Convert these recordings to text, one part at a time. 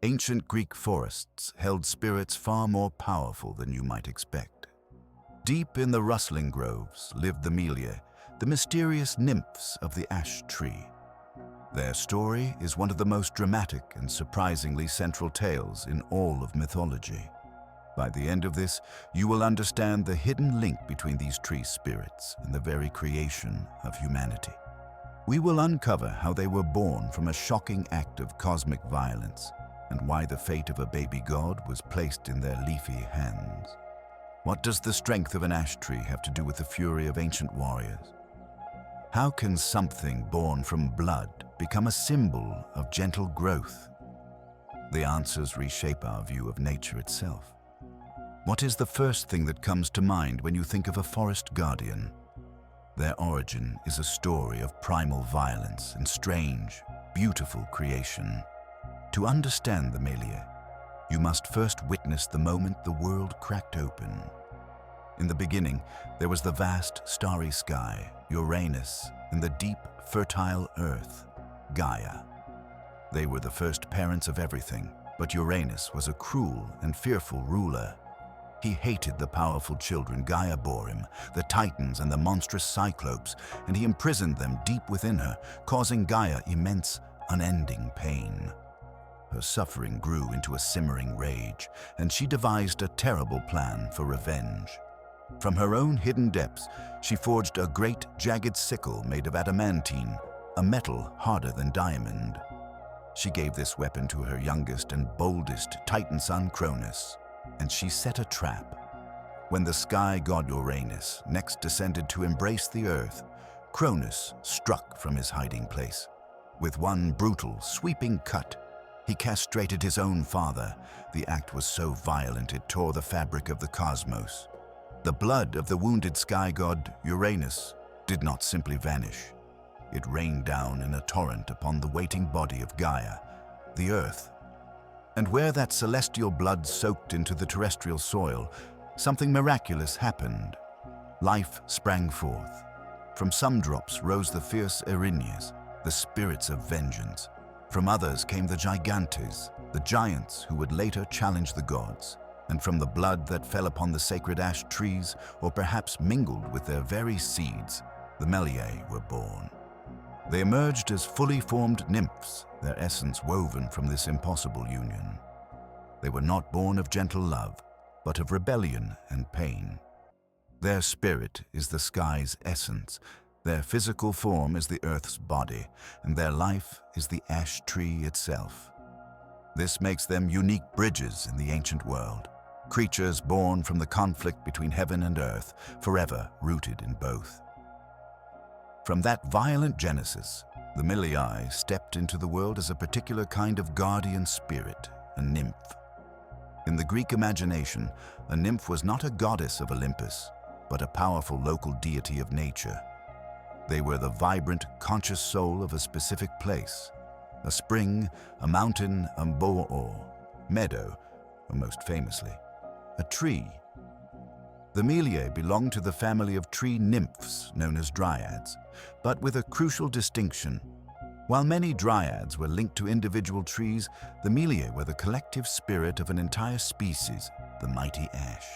Ancient Greek forests held spirits far more powerful than you might expect. Deep in the rustling groves lived the Meliae, the mysterious nymphs of the ash tree. Their story is one of the most dramatic and surprisingly central tales in all of mythology. By the end of this, you will understand the hidden link between these tree spirits and the very creation of humanity. We will uncover how they were born from a shocking act of cosmic violence and why the fate of a baby god was placed in their leafy hands. What does the strength of an ash tree have to do with the fury of ancient warriors? How can something born from blood become a symbol of gentle growth? The answers reshape our view of nature itself. What is the first thing that comes to mind when you think of a forest guardian? Their origin is a story of primal violence and strange, beautiful creation. To understand the Meliae, you must first witness the moment the world cracked open. In the beginning, there was the vast starry sky, Uranus, and the deep, fertile earth, Gaia. They were the first parents of everything, but Uranus was a cruel and fearful ruler. He hated the powerful children Gaia bore him, the Titans and the monstrous Cyclopes, and he imprisoned them deep within her, causing Gaia immense, unending pain. Her suffering grew into a simmering rage, and she devised a terrible plan for revenge. From her own hidden depths, she forged a great, jagged sickle made of adamantine, a metal harder than diamond. She gave this weapon to her youngest and boldest Titan son, Cronus, and she set a trap. When the sky god Uranus next descended to embrace the earth, Cronus struck from his hiding place. With one brutal, sweeping cut, he castrated his own father. The act was so violent it tore the fabric of the cosmos. The blood of the wounded sky god Uranus did not simply vanish. It rained down in a torrent upon the waiting body of Gaia, the earth. And where that celestial blood soaked into the terrestrial soil, something miraculous happened. Life sprang forth. From some drops rose the fierce Erinyes, the spirits of vengeance. From others came the Gigantes, the giants who would later challenge the gods. And from the blood that fell upon the sacred ash trees, or perhaps mingled with their very seeds, the Meliae were born. They emerged as fully formed nymphs, their essence woven from this impossible union. They were not born of gentle love, but of rebellion and pain. Their spirit is the sky's essence, their physical form is the earth's body, and their life is the ash tree itself. This makes them unique bridges in the ancient world, creatures born from the conflict between heaven and earth, forever rooted in both. From that violent genesis, the Meliae stepped into the world as a particular kind of guardian spirit, a nymph. In the Greek imagination, a nymph was not a goddess of Olympus, but a powerful local deity of nature. They were the vibrant, conscious soul of a specific place, a spring, a mountain, a boor, meadow, or most famously, a tree. The Meliae belonged to the family of tree nymphs known as Dryads, but with a crucial distinction. While many Dryads were linked to individual trees, the Meliae were the collective spirit of an entire species, the mighty ash.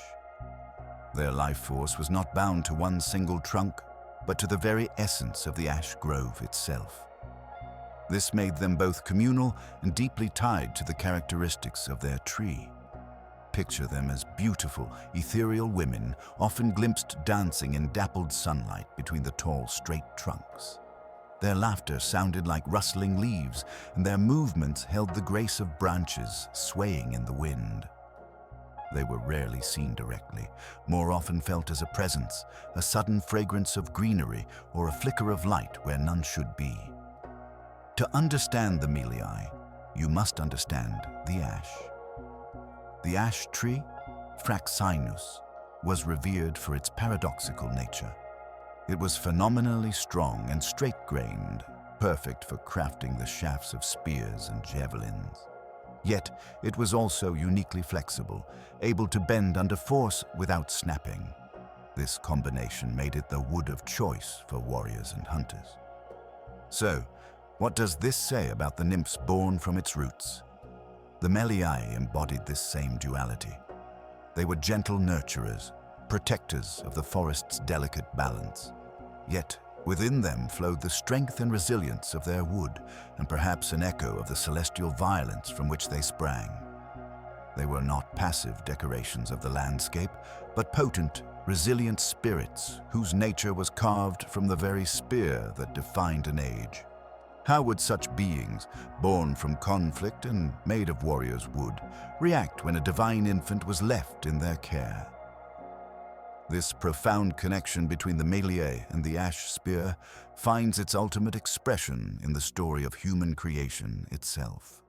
Their life force was not bound to one single trunk, but to the very essence of the ash grove itself. This made them both communal and deeply tied to the characteristics of their tree. Picture them as beautiful, ethereal women, often glimpsed dancing in dappled sunlight between the tall, straight trunks. Their laughter sounded like rustling leaves, and their movements held the grace of branches swaying in the wind. They were rarely seen directly, more often felt as a presence, a sudden fragrance of greenery or a flicker of light where none should be. To understand the Meliae, you must understand the ash. The ash tree, Fraxinus, was revered for its paradoxical nature. It was phenomenally strong and straight-grained, perfect for crafting the shafts of spears and javelins. Yet it was also uniquely flexible, able to bend under force without snapping. This combination made it the wood of choice for warriors and hunters. So, what does this say about the nymphs born from its roots? The Meliae embodied this same duality. They were gentle nurturers, protectors of the forest's delicate balance. Yet, within them flowed the strength and resilience of their wood, and perhaps an echo of the celestial violence from which they sprang. They were not passive decorations of the landscape, but potent, resilient spirits whose nature was carved from the very spear that defined an age. How would such beings, born from conflict and made of warriors' wood, react when a divine infant was left in their care? This profound connection between the Meliae and the ash spear finds its ultimate expression in the story of human creation itself.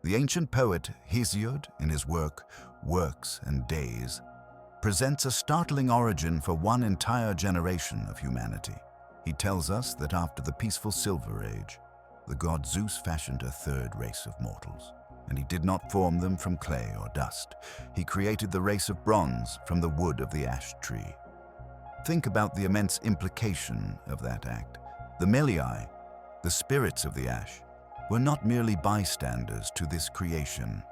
The ancient poet Hesiod, in his work Works and Days, presents a startling origin for one entire generation of humanity. He tells us that after the peaceful Silver Age, the god Zeus fashioned a third race of mortals, and he did not form them from clay or dust. He created the race of bronze from the wood of the ash tree. Think about the immense implication of that act. The Meliae, the spirits of the ash, were not merely bystanders to this creation.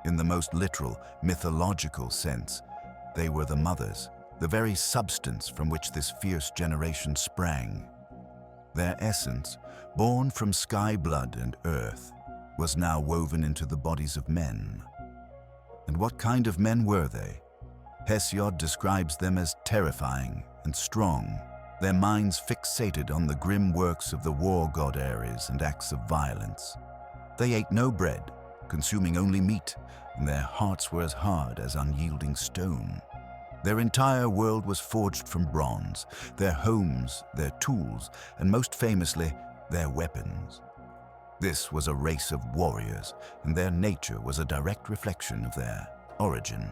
In the most literal, mythological sense, they were the mothers, the very substance from which this fierce generation sprang. Their essence, born from sky blood and earth, was now woven into the bodies of men. And what kind of men were they? Hesiod describes them as terrifying and strong, their minds fixated on the grim works of the war god Ares and acts of violence. They ate no bread, consuming only meat, and their hearts were as hard as unyielding stone. Their entire world was forged from bronze, their homes, their tools, and most famously, their weapons. This was a race of warriors, and their nature was a direct reflection of their origin.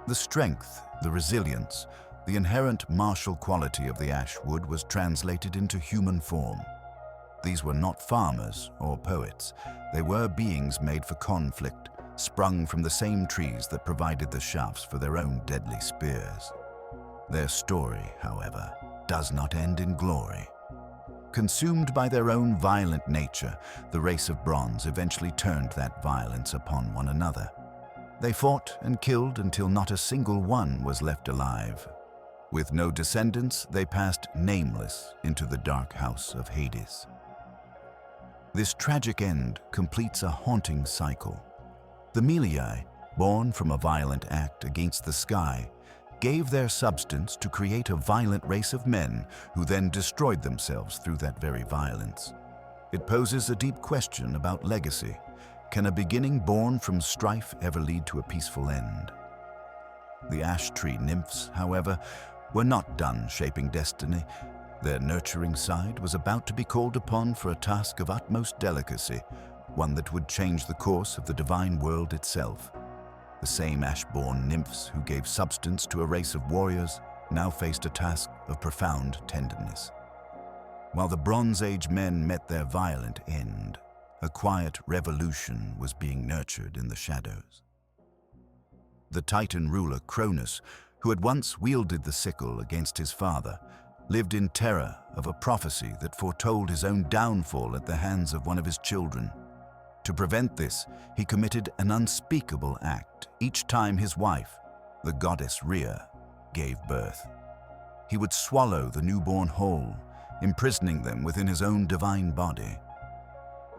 The strength, the resilience, the inherent martial quality of the ash wood was translated into human form. These were not farmers or poets. They were beings made for conflict, sprung from the same trees that provided the shafts for their own deadly spears. Their story, however, does not end in glory. Consumed by their own violent nature, the race of bronze eventually turned that violence upon one another. They fought and killed until not a single one was left alive. With no descendants, they passed nameless into the dark house of Hades. This tragic end completes a haunting cycle. The Meliae, born from a violent act against the sky, gave their substance to create a violent race of men who then destroyed themselves through that very violence. It poses a deep question about legacy. Can a beginning born from strife ever lead to a peaceful end? The ash tree nymphs, however, were not done shaping destiny. Their nurturing side was about to be called upon for a task of utmost delicacy, one that would change the course of the divine world itself. The same ash-born nymphs who gave substance to a race of warriors now faced a task of profound tenderness. While the Bronze Age men met their violent end, a quiet revolution was being nurtured in the shadows. The Titan ruler Cronus, who had once wielded the sickle against his father, lived in terror of a prophecy that foretold his own downfall at the hands of one of his children. To prevent this, he committed an unspeakable act each time his wife, the goddess Rhea, gave birth. He would swallow the newborn whole, imprisoning them within his own divine body.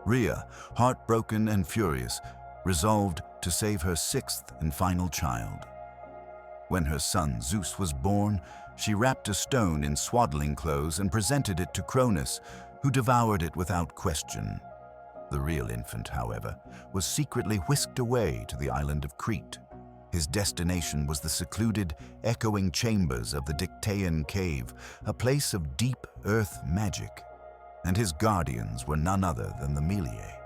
Rhea, heartbroken and furious, resolved to save her sixth and final child. When her son Zeus was born, she wrapped a stone in swaddling clothes and presented it to Cronus, who devoured it without question. The real infant, however, was secretly whisked away to the island of Crete. His destination was the secluded, echoing chambers of the Dictaean cave, a place of deep earth magic, and his guardians were none other than the Meliae.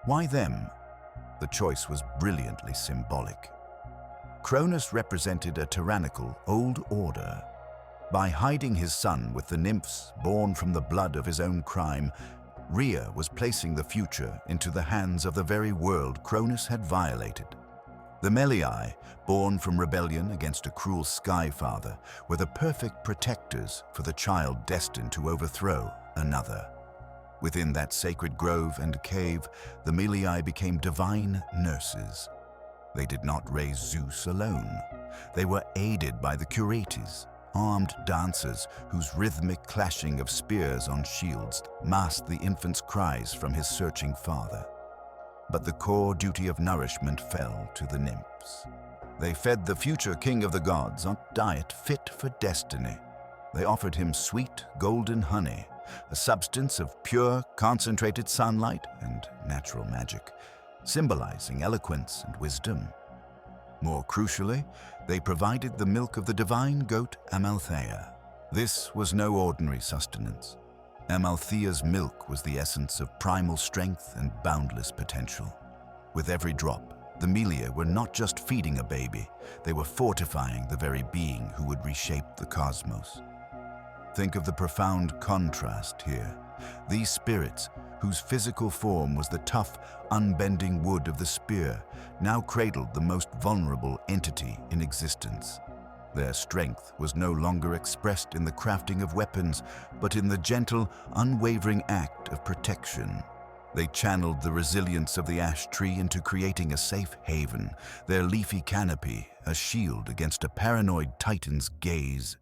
Why them? The choice was brilliantly symbolic. Cronus represented a tyrannical old order. By hiding his son with the nymphs born from the blood of his own crime, Rhea was placing the future into the hands of the very world Cronus had violated. The Meliae, born from rebellion against a cruel sky father, were the perfect protectors for the child destined to overthrow another. Within that sacred grove and cave, the Meliae became divine nurses. They did not raise Zeus alone. They were aided by the Dryads, armed dancers whose rhythmic clashing of spears on shields masked the infant's cries from his searching father. But the core duty of nourishment fell to the nymphs. They fed the future king of the gods on a diet fit for destiny. They offered him sweet, golden honey, a substance of pure, concentrated sunlight and natural magic, symbolizing eloquence and wisdom. More crucially, they provided the milk of the divine goat Amalthea. This was no ordinary sustenance. Amalthea's milk was the essence of primal strength and boundless potential. With every drop, the Meliae were not just feeding a baby, they were fortifying the very being who would reshape the cosmos. Think of the profound contrast here. These spirits, whose physical form was the tough, unbending wood of the spear, now cradled the most vulnerable entity in existence. Their strength was no longer expressed in the crafting of weapons, but in the gentle, unwavering act of protection. They channeled the resilience of the ash tree into creating a safe haven, their leafy canopy a shield against a paranoid titan's gaze.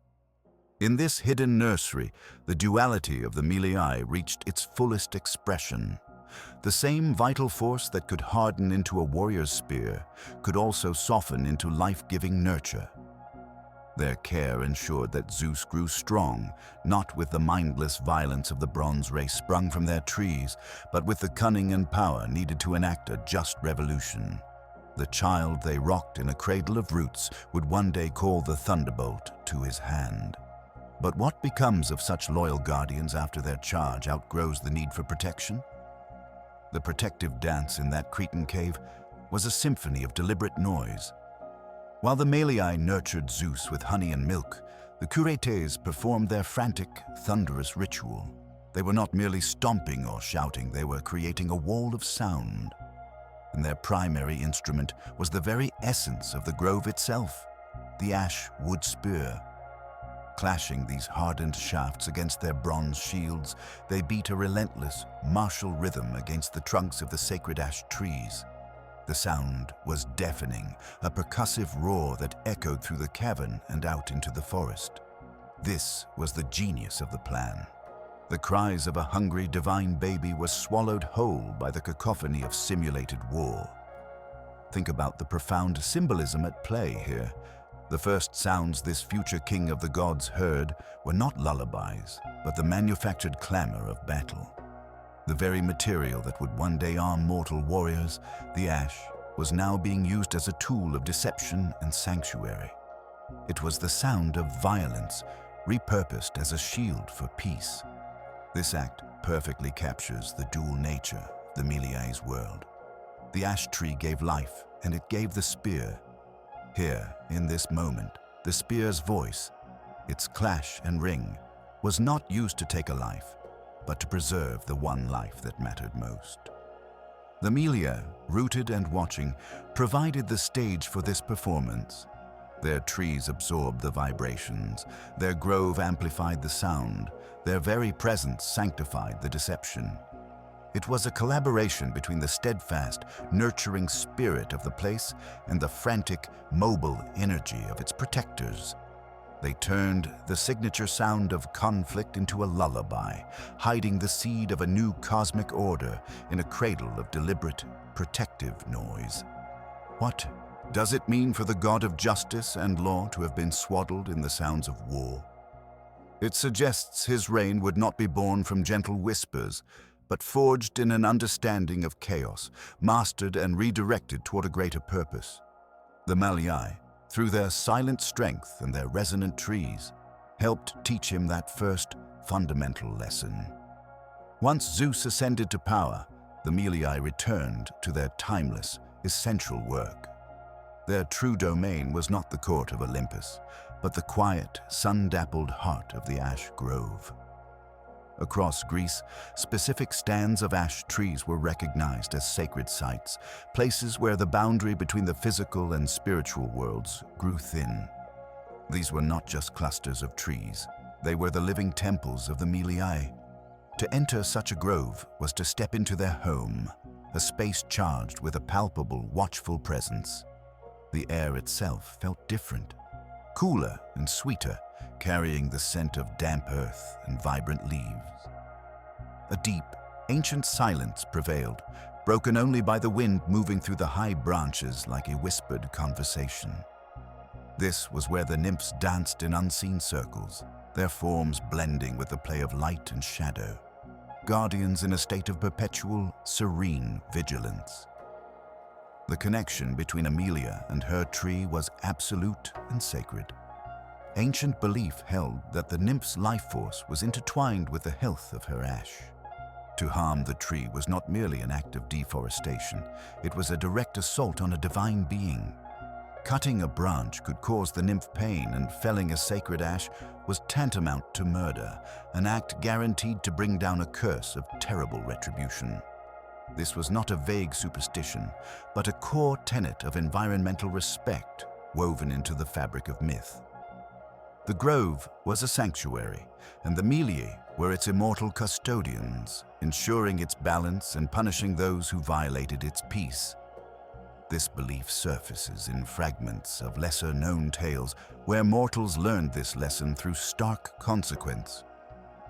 In this hidden nursery, the duality of the Meliae reached its fullest expression. The same vital force that could harden into a warrior's spear could also soften into life-giving nurture. Their care ensured that Zeus grew strong, not with the mindless violence of the bronze race sprung from their trees, but with the cunning and power needed to enact a just revolution. The child they rocked in a cradle of roots would one day call the thunderbolt to his hand. But what becomes of such loyal guardians after their charge outgrows the need for protection? The protective dance in that Cretan cave was a symphony of deliberate noise. While the Meliae nurtured Zeus with honey and milk, the Dryads performed their frantic, thunderous ritual. They were not merely stomping or shouting, they were creating a wall of sound. And their primary instrument was the very essence of the grove itself, the ash wood spear. Clashing these hardened shafts against their bronze shields, they beat a relentless, martial rhythm against the trunks of the sacred ash trees. The sound was deafening, a percussive roar that echoed through the cavern and out into the forest. This was the genius of the plan. The cries of a hungry divine baby were swallowed whole by the cacophony of simulated war. Think about the profound symbolism at play here. The first sounds this future king of the gods heard were not lullabies, but the manufactured clamor of battle. The very material that would one day arm mortal warriors, the ash, was now being used as a tool of deception and sanctuary. It was the sound of violence, repurposed as a shield for peace. This act perfectly captures the dual nature of the Meliae's world. The ash tree gave life, and it gave the spear. Here, in this moment, the spear's voice, its clash and ring, was not used to take a life, but to preserve the one life that mattered most. The Meliae, rooted and watching, provided the stage for this performance. Their trees absorbed the vibrations, their grove amplified the sound, their very presence sanctified the deception. It was a collaboration between the steadfast, nurturing spirit of the place and the frantic, mobile energy of its protectors. They turned the signature sound of conflict into a lullaby, hiding the seed of a new cosmic order in a cradle of deliberate, protective noise. What does it mean for the god of justice and law to have been swaddled in the sounds of war? It suggests his reign would not be born from gentle whispers, but forged in an understanding of chaos, mastered and redirected toward a greater purpose. The Meliae, through their silent strength and their resonant trees, helped teach him that first fundamental lesson. Once Zeus ascended to power, the Meliae returned to their timeless, essential work. Their true domain was not the court of Olympus, but the quiet, sun-dappled heart of the ash grove. Across Greece, specific stands of ash trees were recognized as sacred sites, places where the boundary between the physical and spiritual worlds grew thin. These were not just clusters of trees, they were the living temples of the Meliae. To enter such a grove was to step into their home, a space charged with a palpable, watchful presence. The air itself felt different, cooler and sweeter, carrying the scent of damp earth and vibrant leaves. A deep, ancient silence prevailed, broken only by the wind moving through the high branches like a whispered conversation. This was where the nymphs danced in unseen circles, their forms blending with the play of light and shadow, guardians in a state of perpetual, serene vigilance. The connection between Meliae and her tree was absolute and sacred. Ancient belief held that the nymph's life force was intertwined with the health of her ash. To harm the tree was not merely an act of deforestation, it was a direct assault on a divine being. Cutting a branch could cause the nymph pain, and felling a sacred ash was tantamount to murder, an act guaranteed to bring down a curse of terrible retribution. This was not a vague superstition, but a core tenet of environmental respect woven into the fabric of myth. The grove was a sanctuary, and the Meliae were its immortal custodians, ensuring its balance and punishing those who violated its peace. This belief surfaces in fragments of lesser-known tales where mortals learned this lesson through stark consequence.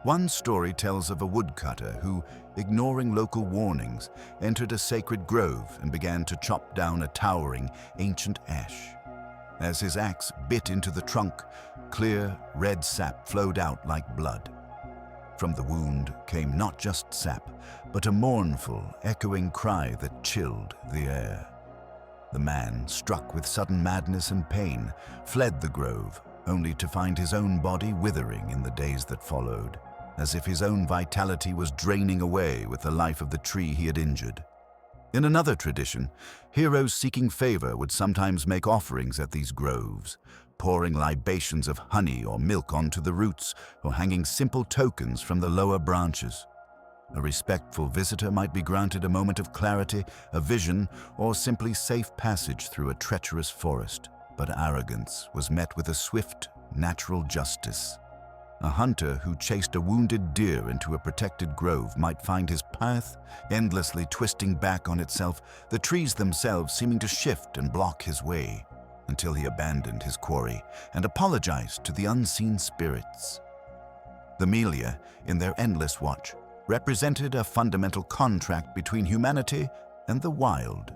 One story tells of a woodcutter who, ignoring local warnings, entered a sacred grove and began to chop down a towering, ancient ash. As his axe bit into the trunk, clear, red sap flowed out like blood. From the wound came not just sap, but a mournful, echoing cry that chilled the air. The man, struck with sudden madness and pain, fled the grove, only to find his own body withering in the days that followed, as if his own vitality was draining away with the life of the tree he had injured. In another tradition, heroes seeking favor would sometimes make offerings at these groves, pouring libations of honey or milk onto the roots, or hanging simple tokens from the lower branches. A respectful visitor might be granted a moment of clarity, a vision, or simply safe passage through a treacherous forest. But arrogance was met with a swift, natural justice. A hunter who chased a wounded deer into a protected grove might find his path endlessly twisting back on itself, the trees themselves seeming to shift and block his way, until he abandoned his quarry and apologized to the unseen spirits. The Meliae, in their endless watch, represented a fundamental contract between humanity and the wild.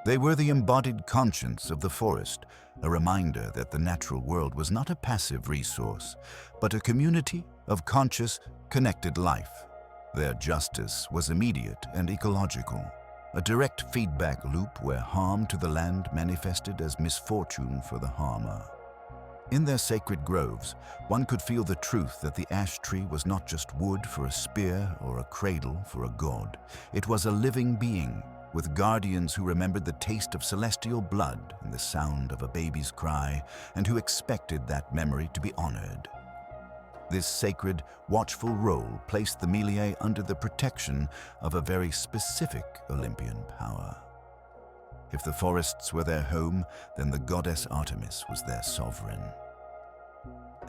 They were the embodied conscience of the forest, a reminder that the natural world was not a passive resource, but a community of conscious, connected life. Their justice was immediate and ecological, a direct feedback loop where harm to the land manifested as misfortune for the harmer. In their sacred groves, one could feel the truth that the ash tree was not just wood for a spear or a cradle for a god. It was a living being, with guardians who remembered the taste of celestial blood and the sound of a baby's cry, and who expected that memory to be honored. This sacred, watchful role placed the Meliae under the protection of a very specific Olympian power. If the forests were their home, then the goddess Artemis was their sovereign.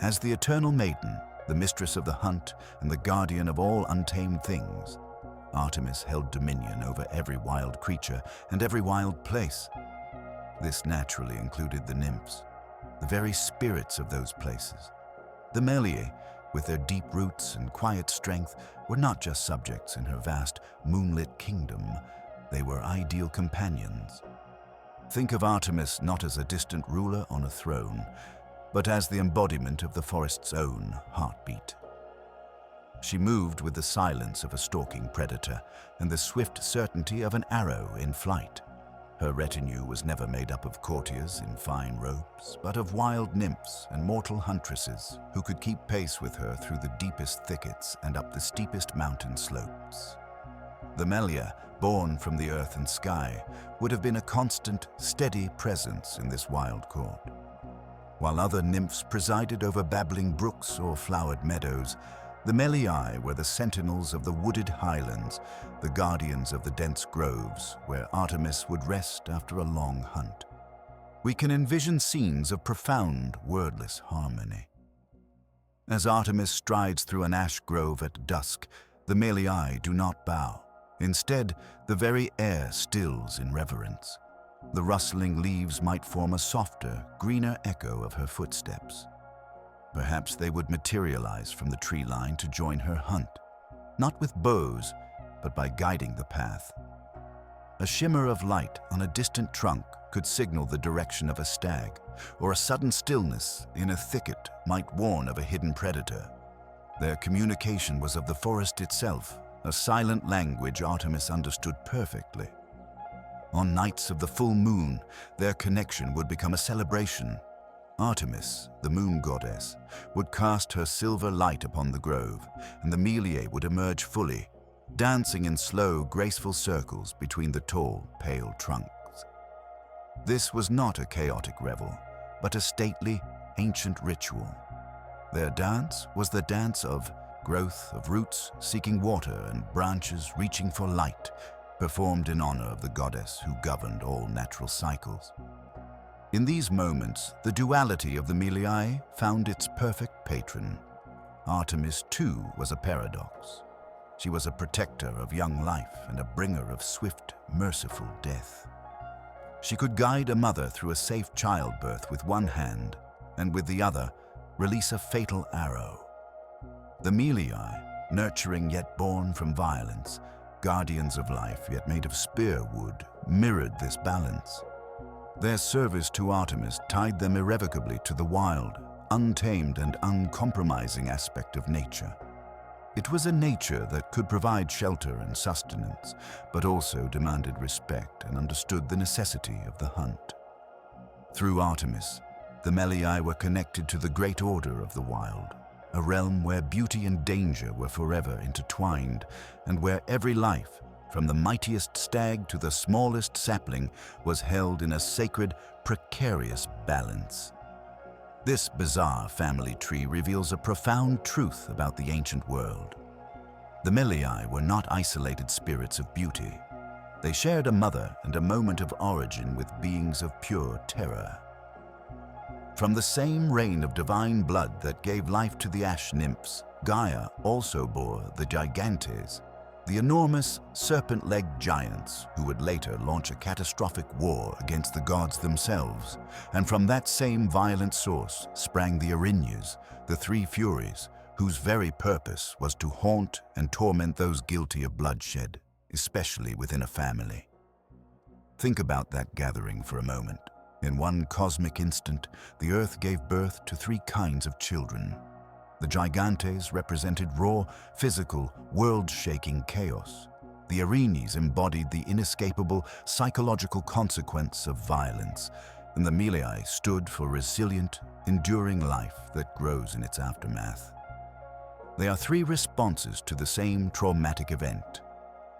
As the eternal maiden, the mistress of the hunt and the guardian of all untamed things, Artemis held dominion over every wild creature and every wild place. This naturally included the nymphs, the very spirits of those places. The Meliae, with their deep roots and quiet strength, were not just subjects in her vast, moonlit kingdom. They were ideal companions. Think of Artemis not as a distant ruler on a throne, but as the embodiment of the forest's own heartbeat. She moved with the silence of a stalking predator and the swift certainty of an arrow in flight. Her retinue was never made up of courtiers in fine robes, but of wild nymphs and mortal huntresses who could keep pace with her through the deepest thickets and up the steepest mountain slopes. The Meliae, born from the earth and sky, would have been a constant, steady presence in this wild court. While other nymphs presided over babbling brooks or flowered meadows, the Meliae were the sentinels of the wooded highlands, the guardians of the dense groves where Artemis would rest after a long hunt. We can envision scenes of profound, wordless harmony. As Artemis strides through an ash grove at dusk, the Meliae do not bow. Instead, the very air stills in reverence. The rustling leaves might form a softer, greener echo of her footsteps. Perhaps they would materialize from the tree line to join her hunt, not with bows, but by guiding the path. A shimmer of light on a distant trunk could signal the direction of a stag, or a sudden stillness in a thicket might warn of a hidden predator. Their communication was of the forest itself, a silent language Artemis understood perfectly. On nights of the full moon, their connection would become a celebration. Artemis, the moon goddess, would cast her silver light upon the grove, and the Meliae would emerge fully, dancing in slow, graceful circles between the tall, pale trunks. This was not a chaotic revel, but a stately, ancient ritual. Their dance was the dance of growth of roots seeking water and branches reaching for light, performed in honor of the goddess who governed all natural cycles. In these moments, the duality of the Meliae found its perfect patron. Artemis, too, was a paradox. She was a protector of young life and a bringer of swift, merciful death. She could guide a mother through a safe childbirth with one hand, and with the other, release a fatal arrow. The Meliae, nurturing yet born from violence, guardians of life yet made of spear wood, mirrored this balance. Their service to Artemis tied them irrevocably to the wild, untamed and uncompromising aspect of nature. It was a nature that could provide shelter and sustenance, but also demanded respect and understood the necessity of the hunt. Through Artemis, the Meliae were connected to the great order of the wild, a realm where beauty and danger were forever intertwined, and where every life, from the mightiest stag to the smallest sapling, was held in a sacred, precarious balance. This bizarre family tree reveals a profound truth about the ancient world. The Meliae were not isolated spirits of beauty. They shared a mother and a moment of origin with beings of pure terror. From the same rain of divine blood that gave life to the ash nymphs, Gaia also bore the Gigantes, the enormous serpent-legged giants who would later launch a catastrophic war against the gods themselves. And from that same violent source sprang the Erinyes, the three Furies, whose very purpose was to haunt and torment those guilty of bloodshed, especially within a family. Think about that gathering for a moment. In one cosmic instant, the Earth gave birth to three kinds of children. The Gigantes represented raw, physical, world-shaking chaos. The Erinyes embodied the inescapable psychological consequence of violence, and the Meliae stood for resilient, enduring life that grows in its aftermath. They are three responses to the same traumatic event.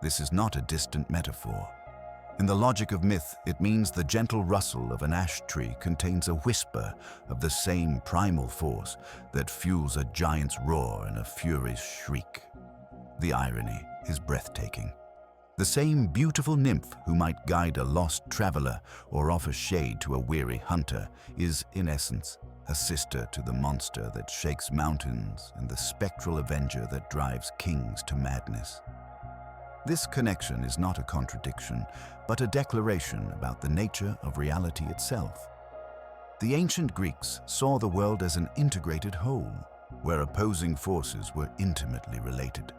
This is not a distant metaphor. In the logic of myth, it means the gentle rustle of an ash tree contains a whisper of the same primal force that fuels a giant's roar and a fury's shriek. The irony is breathtaking. The same beautiful nymph who might guide a lost traveler or offer shade to a weary hunter is, in essence, a sister to the monster that shakes mountains and the spectral avenger that drives kings to madness. This connection is not a contradiction, but a declaration about the nature of reality itself. The ancient Greeks saw the world as an integrated whole, where opposing forces were intimately related.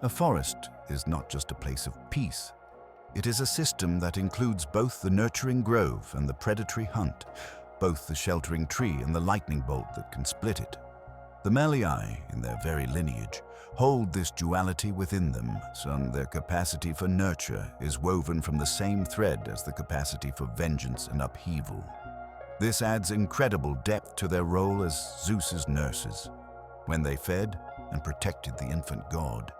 A forest is not just a place of peace. It is a system that includes both the nurturing grove and the predatory hunt, both the sheltering tree and the lightning bolt that can split it. The Meliae, in their very lineage, hold this duality within them, so their capacity for nurture is woven from the same thread as the capacity for vengeance and upheaval. This adds incredible depth to their role as Zeus's nurses. When they fed and protected the infant god,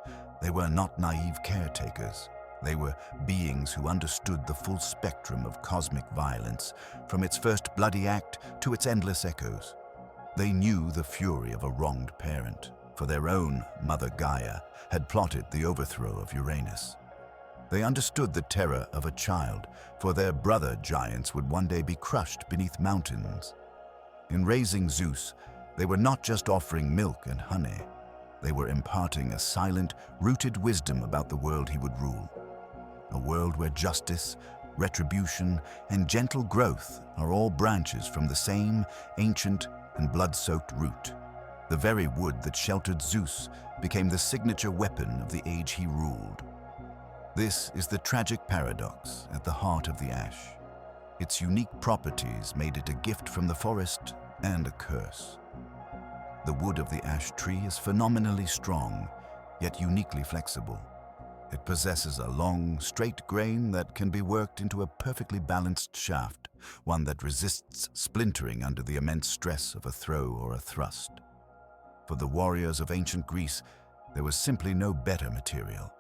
they were not naive caretakers. They were beings who understood the full spectrum of cosmic violence, from its first bloody act to its endless echoes. They knew the fury of a wronged parent, for their own mother Gaia had plotted the overthrow of Uranus. They understood the terror of a child, for their brother giants would one day be crushed beneath mountains. In raising Zeus, They were not just offering milk and honey. They were imparting a silent, rooted wisdom about the world he would rule. A world where justice, retribution, and gentle growth are all branches from the same ancient and blood-soaked root. The very wood that sheltered Zeus became the signature weapon of the age he ruled. This is the tragic paradox at the heart of the ash. Its unique properties made it a gift from the forest and a curse. The wood of the ash tree is phenomenally strong, yet uniquely flexible. It possesses a long, straight grain that can be worked into a perfectly balanced shaft, one that resists splintering under the immense stress of a throw or a thrust. For the warriors of ancient Greece, there was simply no better material.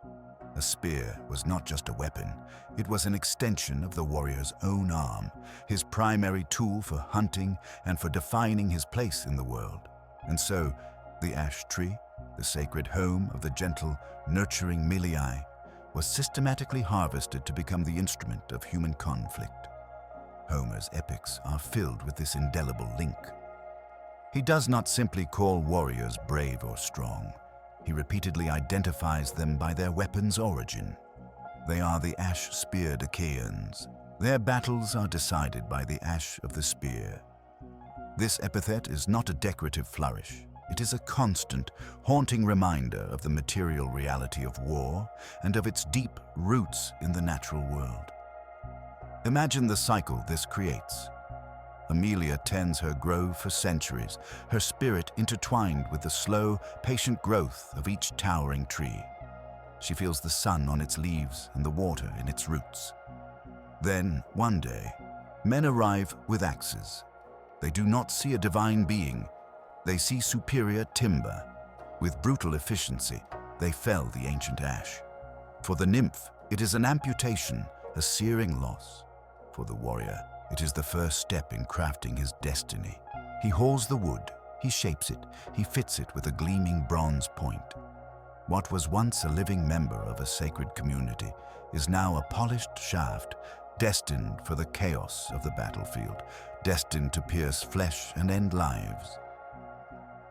A spear was not just a weapon, it was an extension of the warrior's own arm, his primary tool for hunting and for defining his place in the world. And so, the ash tree, the sacred home of the gentle, nurturing Meliae, was systematically harvested to become the instrument of human conflict. Homer's epics are filled with this indelible link. He does not simply call warriors brave or strong. He repeatedly identifies them by their weapon's origin. They are the ash-speared Achaeans. Their battles are decided by the ash of the spear. This epithet is not a decorative flourish. It is a constant, haunting reminder of the material reality of war and of its deep roots in the natural world. Imagine the cycle this creates. Amelia tends her grove for centuries, her spirit intertwined with the slow, patient growth of each towering tree. She feels the sun on its leaves and the water in its roots. Then, one day, men arrive with axes. They do not see a divine being. They see superior timber. With brutal efficiency, they fell the ancient ash. For the nymph, it is an amputation, a searing loss. For the warrior, it is the first step in crafting his destiny. He hauls the wood, he shapes it, he fits it with a gleaming bronze point. What was once a living member of a sacred community is now a polished shaft, destined for the chaos of the battlefield, destined to pierce flesh and end lives.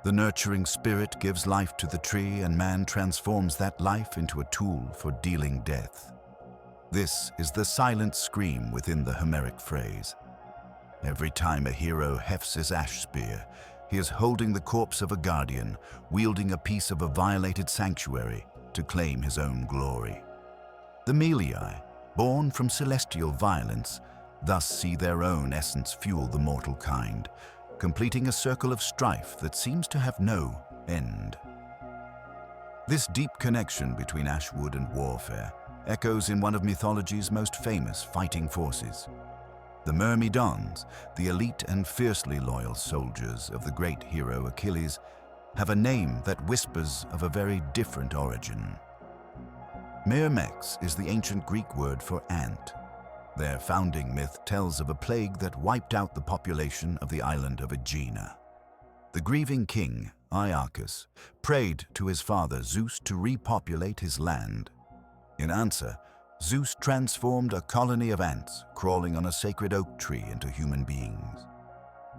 The nurturing spirit gives life to the tree, and man transforms that life into a tool for dealing death. This is the silent scream within the Homeric phrase. Every time a hero hefts his ash spear, he is holding the corpse of a guardian, wielding a piece of a violated sanctuary to claim his own glory. The Meliae, born from celestial violence, thus see their own essence fuel the mortal kind, completing a circle of strife that seems to have no end. This deep connection between ashwood and warfare echoes in one of mythology's most famous fighting forces. The Myrmidons, the elite and fiercely loyal soldiers of the great hero Achilles, have a name that whispers of a very different origin. Myrmex is the ancient Greek word for ant. Their founding myth tells of a plague that wiped out the population of the island of Aegina. The grieving king, Iarchus, prayed to his father Zeus to repopulate his land. In answer, Zeus transformed a colony of ants crawling on a sacred oak tree into human beings.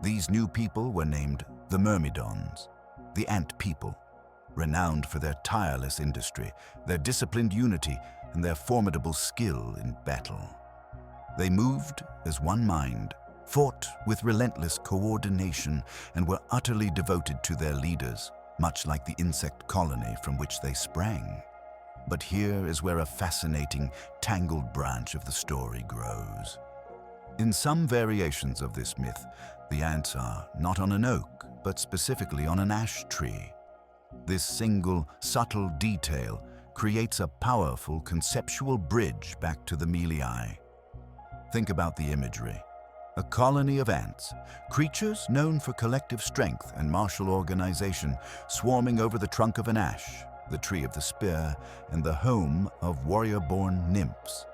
These new people were named the Myrmidons, the ant people, renowned for their tireless industry, their disciplined unity, and their formidable skill in battle. They moved as one mind, fought with relentless coordination, and were utterly devoted to their leaders, much like the insect colony from which they sprang. But here is where a fascinating, tangled branch of the story grows. In some variations of this myth, the ants are not on an oak, but specifically on an ash tree. This single, subtle detail creates a powerful conceptual bridge back to the Meliae. Think about the imagery. A colony of ants, creatures known for collective strength and martial organization, swarming over the trunk of an ash, the tree of the spear, and the home of warrior-born nymphs.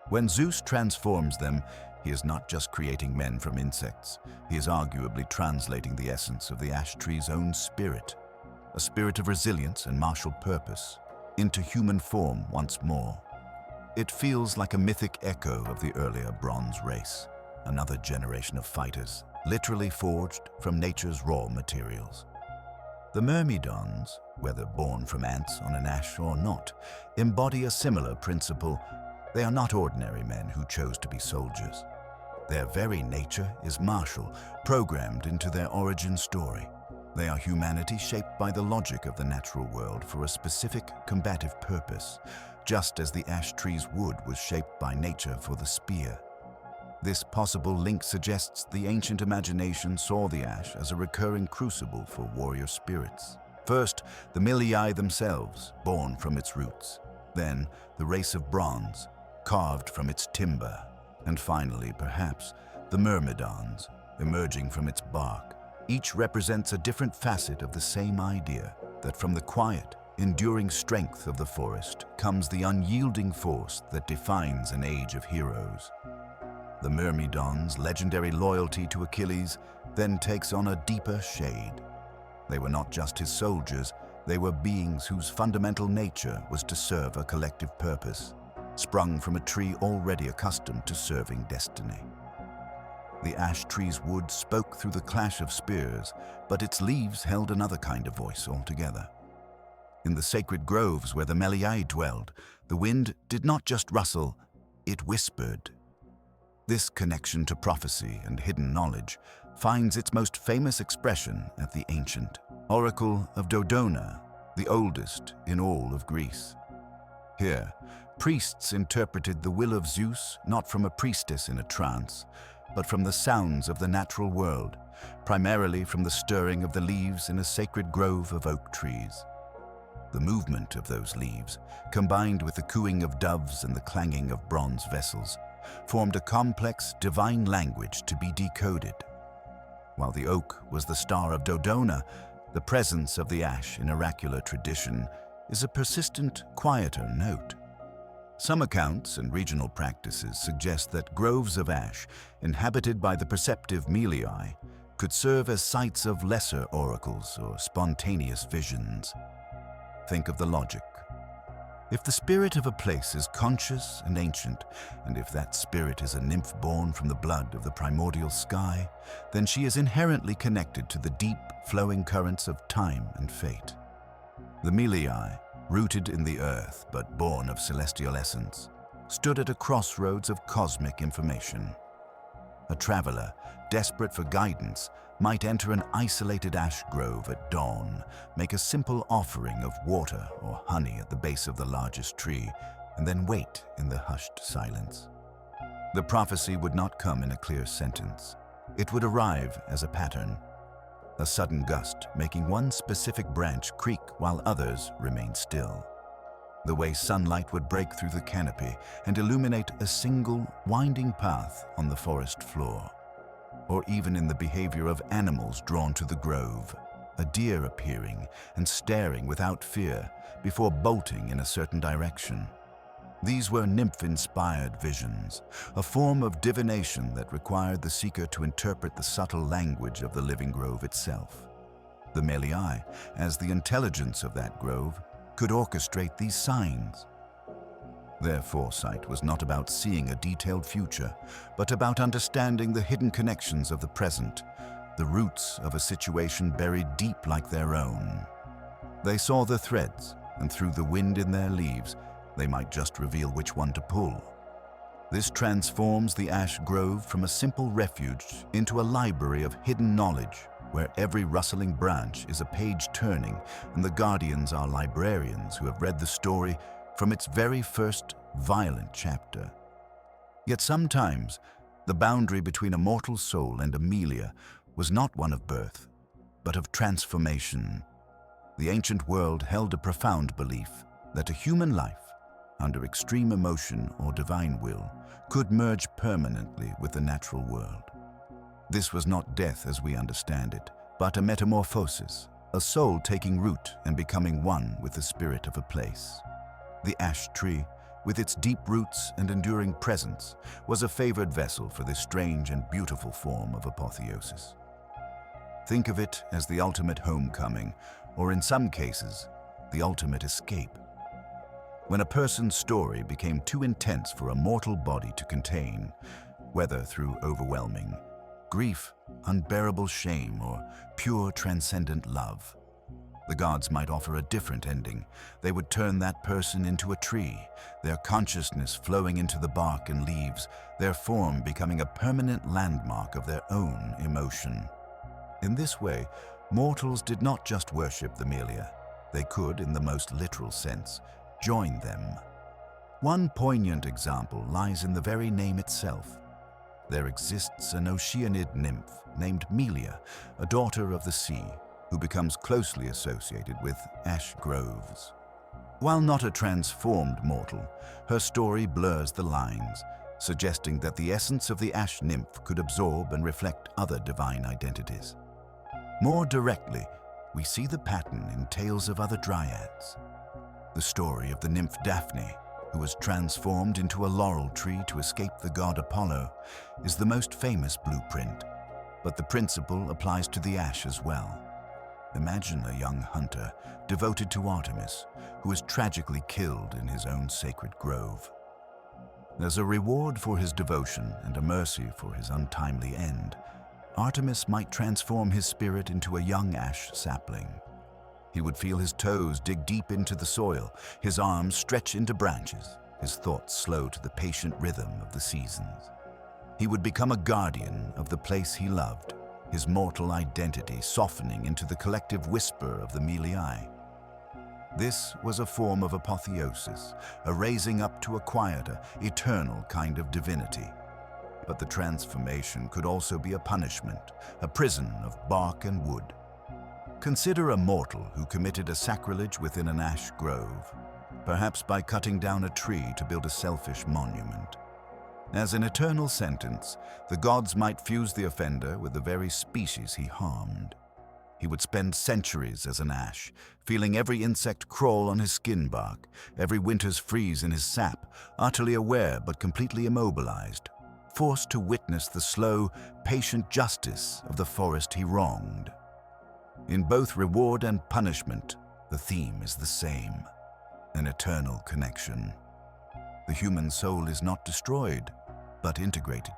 When Zeus transforms them, he is not just creating men from insects. He is arguably translating the essence of the ash tree's own spirit, a spirit of resilience and martial purpose, into human form once more. It feels like a mythic echo of the earlier bronze race, another generation of fighters, literally forged from nature's raw materials. The Myrmidons, whether born from ants on an ash or not, embody a similar principle. They are not ordinary men who chose to be soldiers. Their very nature is martial, programmed into their origin story. They are humanity shaped by the logic of the natural world for a specific combative purpose, just as the ash tree's wood was shaped by nature for the spear. This possible link suggests the ancient imagination saw the ash as a recurring crucible for warrior spirits. First, the Meliae themselves, born from its roots. Then, the race of bronze, carved from its timber. And finally, perhaps, the Myrmidons, emerging from its bark. Each represents a different facet of the same idea, that from the quiet, enduring strength of the forest comes the unyielding force that defines an age of heroes. The Myrmidons' legendary loyalty to Achilles then takes on a deeper shade. They were not just his soldiers, they were beings whose fundamental nature was to serve a collective purpose, sprung from a tree already accustomed to serving destiny. The ash tree's wood spoke through the clash of spears, but its leaves held another kind of voice altogether. In the sacred groves where the Meliae dwelled, the wind did not just rustle, it whispered. This connection to prophecy and hidden knowledge finds its most famous expression at the ancient Oracle of Dodona, the oldest in all of Greece. Here, priests interpreted the will of Zeus not from a priestess in a trance, but from the sounds of the natural world, primarily from the stirring of the leaves in a sacred grove of oak trees. The movement of those leaves, combined with the cooing of doves and the clanging of bronze vessels, formed a complex divine language to be decoded. While the oak was the star of Dodona, the presence of the ash in oracular tradition is a persistent, quieter note. Some accounts and regional practices suggest that groves of ash, inhabited by the perceptive Meliae, could serve as sites of lesser oracles or spontaneous visions. Think of the logic. If the spirit of a place is conscious and ancient, and if that spirit is a nymph born from the blood of the primordial sky, then she is inherently connected to the deep, flowing currents of time and fate. The Meliae, rooted in the earth but born of celestial essence, stood at a crossroads of cosmic information. A traveler, desperate for guidance, might enter an isolated ash grove at dawn, make a simple offering of water or honey at the base of the largest tree, and then wait in the hushed silence. The prophecy would not come in a clear sentence. It would arrive as a pattern. A sudden gust making one specific branch creak while others remain still. The way sunlight would break through the canopy and illuminate a single, winding path on the forest floor. Or even in the behavior of animals drawn to the grove, a deer appearing and staring without fear before bolting in a certain direction. These were nymph-inspired visions, a form of divination that required the seeker to interpret the subtle language of the living grove itself. The Meliae, as the intelligence of that grove, could orchestrate these signs. Their foresight was not about seeing a detailed future, but about understanding the hidden connections of the present, the roots of a situation buried deep like their own. They saw the threads, and through the wind in their leaves, they might just reveal which one to pull. This transforms the ash grove from a simple refuge into a library of hidden knowledge, where every rustling branch is a page turning, and the guardians are librarians who have read the story from its very first violent chapter. Yet sometimes, the boundary between a mortal soul and Amelia was not one of birth, but of transformation. The ancient world held a profound belief that a human life, under extreme emotion or divine will, could merge permanently with the natural world. This was not death as we understand it, but a metamorphosis, a soul taking root and becoming one with the spirit of a place. The ash tree, with its deep roots and enduring presence, was a favored vessel for this strange and beautiful form of apotheosis. Think of it as the ultimate homecoming, or in some cases, the ultimate escape. When a person's story became too intense for a mortal body to contain, whether through overwhelming grief, unbearable shame, or pure transcendent love. The gods might offer a different ending. They would turn that person into a tree, their consciousness flowing into the bark and leaves, their form becoming a permanent landmark of their own emotion. In this way, mortals did not just worship the Meliae. They could, in the most literal sense, join them. One poignant example lies in the very name itself. There exists an Oceanid nymph named Meliae, a daughter of the sea, who becomes closely associated with ash groves. While not a transformed mortal, her story blurs the lines, suggesting that the essence of the ash nymph could absorb and reflect other divine identities. More directly, we see the pattern in tales of other Dryads. The story of the nymph Daphne, who was transformed into a laurel tree to escape the god Apollo, is the most famous blueprint, but the principle applies to the ash as well. Imagine a young hunter devoted to Artemis, who is tragically killed in his own sacred grove. As a reward for his devotion and a mercy for his untimely end, Artemis might transform his spirit into a young ash sapling. He would feel his toes dig deep into the soil, his arms stretch into branches, his thoughts slow to the patient rhythm of the seasons. He would become a guardian of the place he loved, his mortal identity softening into the collective whisper of the Meliae. This was a form of apotheosis, a raising up to a quieter, eternal kind of divinity. But the transformation could also be a punishment, a prison of bark and wood. Consider a mortal who committed a sacrilege within an ash grove, perhaps by cutting down a tree to build a selfish monument. As an eternal sentence, the gods might fuse the offender with the very species he harmed. He would spend centuries as an ash, feeling every insect crawl on his skin bark, every winter's freeze in his sap, utterly aware but completely immobilized, forced to witness the slow, patient justice of the forest he wronged. In both reward and punishment, the theme is the same: an eternal connection. The human soul is not destroyed, but integrated.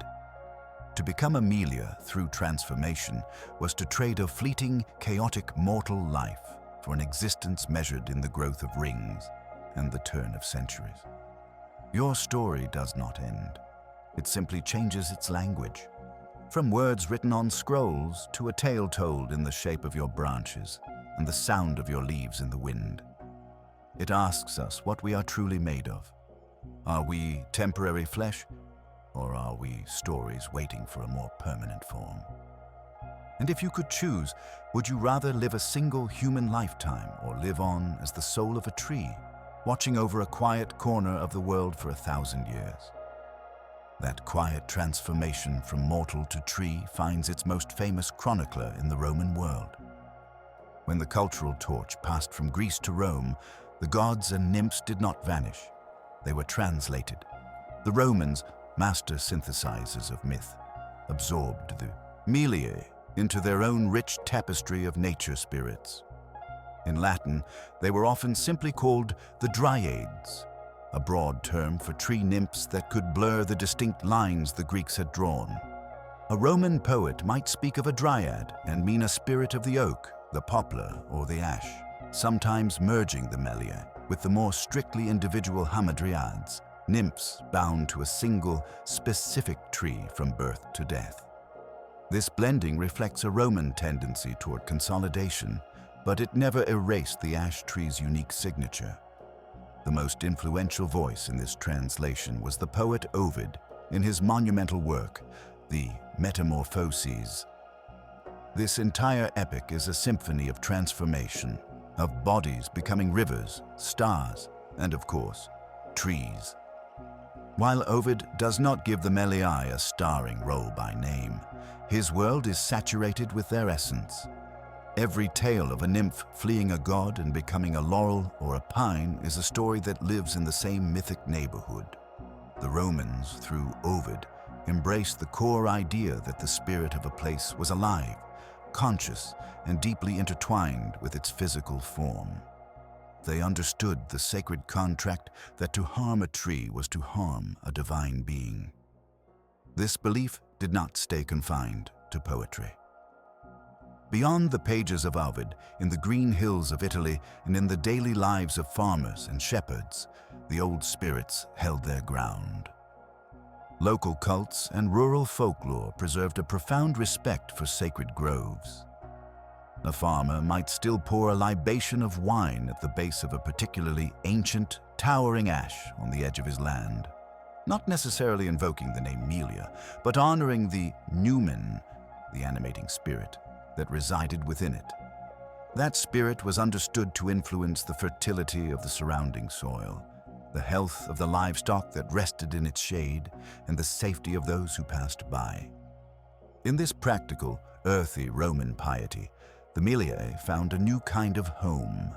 To become a Meliae through transformation was to trade a fleeting, chaotic mortal life for an existence measured in the growth of rings and the turn of centuries. Your story does not end. It simply changes its language, from words written on scrolls to a tale told in the shape of your branches and the sound of your leaves in the wind. It asks us what we are truly made of. Are we temporary flesh, or are we stories waiting for a more permanent form? And if you could choose, would you rather live a single human lifetime or live on as the soul of a tree, watching over a quiet corner of the world for 1,000 years? That quiet transformation from mortal to tree finds its most famous chronicler in the Roman world. When the cultural torch passed from Greece to Rome, the gods and nymphs did not vanish. They were translated. The Romans, master synthesizers of myth, absorbed the Meliae into their own rich tapestry of nature spirits. In Latin, they were often simply called the Dryads, a broad term for tree nymphs that could blur the distinct lines the Greeks had drawn. A Roman poet might speak of a dryad and mean a spirit of the oak, the poplar, or the ash, sometimes merging the Meliae with the more strictly individual hamadryads, nymphs bound to a single, specific tree from birth to death. This blending reflects a Roman tendency toward consolidation, but it never erased the ash tree's unique signature. The most influential voice in this translation was the poet Ovid in his monumental work, the Metamorphoses. This entire epic is a symphony of transformation, of bodies becoming rivers, stars, and of course, trees. While Ovid does not give the Meliae a starring role by name, his world is saturated with their essence. Every tale of a nymph fleeing a god and becoming a laurel or a pine is a story that lives in the same mythic neighborhood. The Romans, through Ovid, embraced the core idea that the spirit of a place was alive, conscious, and deeply intertwined with its physical form. They understood the sacred contract that to harm a tree was to harm a divine being. This belief did not stay confined. to poetry. Beyond the pages of Ovid, in the green hills of Italy and in the daily lives of farmers and shepherds, the old spirits held their ground. Local cults and rural folklore preserved a profound respect for sacred groves. A farmer might still pour a libation of wine at the base of a particularly ancient, towering ash on the edge of his land, not necessarily invoking the name Meliae, but honoring the numen, the animating spirit, that resided within it. That spirit was understood to influence the fertility of the surrounding soil, the health of the livestock that rested in its shade, and the safety of those who passed by. In this practical, earthy Roman piety, the Meliae found a new kind of home.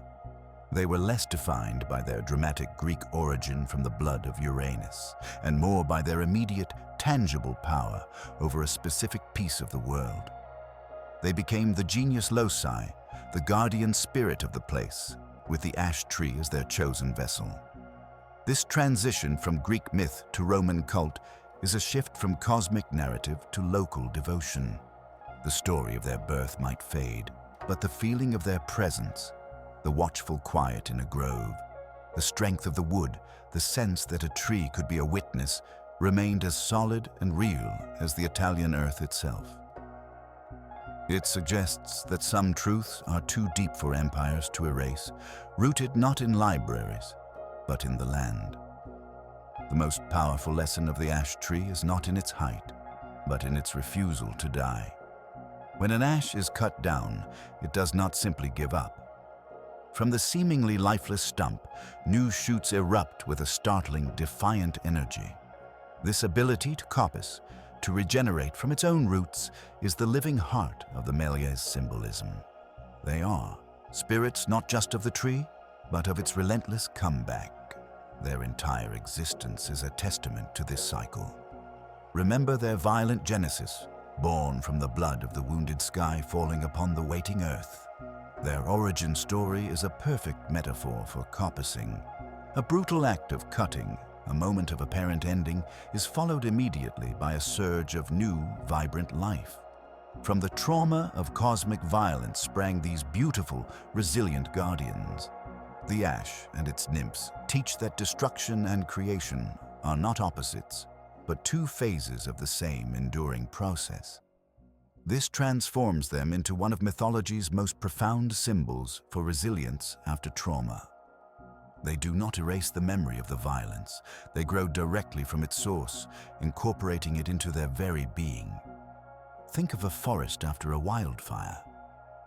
They were less defined by their dramatic Greek origin from the blood of Uranus, and more by their immediate, tangible power over a specific piece of the world. They became the genius loci, the guardian spirit of the place, with the ash tree as their chosen vessel. This transition from Greek myth to Roman cult is a shift from cosmic narrative to local devotion. The story of their birth might fade, but the feeling of their presence, the watchful quiet in a grove, the strength of the wood, the sense that a tree could be a witness, remained as solid and real as the Italian earth itself. It suggests that some truths are too deep for empires to erase, rooted not in libraries, but in the land. The most powerful lesson of the ash tree is not in its height, but in its refusal to die. When an ash is cut down, it does not simply give up. From the seemingly lifeless stump, new shoots erupt with a startling, defiant energy. This ability to coppice, to regenerate from its own roots, is the living heart of the Meliae's symbolism. They are spirits not just of the tree, but of its relentless comeback. Their entire existence is a testament to this cycle. Remember their violent genesis, born from the blood of the wounded sky falling upon the waiting earth. Their origin story is a perfect metaphor for coppicing. A brutal act of cutting, a moment of apparent ending, is followed immediately by a surge of new, vibrant life. From the trauma of cosmic violence sprang these beautiful, resilient guardians. The ash and its nymphs teach that destruction and creation are not opposites, but two phases of the same enduring process. This transforms them into one of mythology's most profound symbols for resilience after trauma. They do not erase the memory of the violence. They grow directly from its source, incorporating it into their very being. Think of a forest after a wildfire.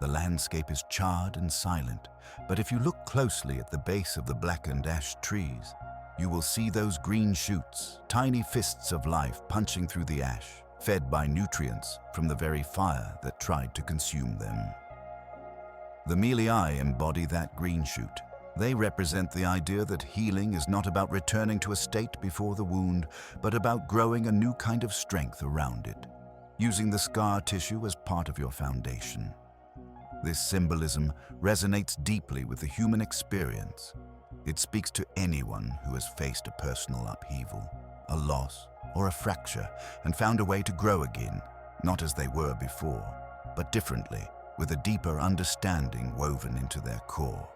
The landscape is charred and silent, but if you look closely at the base of the blackened ash trees, you will see those green shoots, tiny fists of life punching through the ash, fed by nutrients from the very fire that tried to consume them. The Meliae embody that green shoot. They represent the idea that healing is not about returning to a state before the wound, but about growing a new kind of strength around it, using the scar tissue as part of your foundation. This symbolism resonates deeply with the human experience. It speaks to anyone who has faced a personal upheaval, a loss, or a fracture, and found a way to grow again, not as they were before, but differently, with a deeper understanding woven into their core.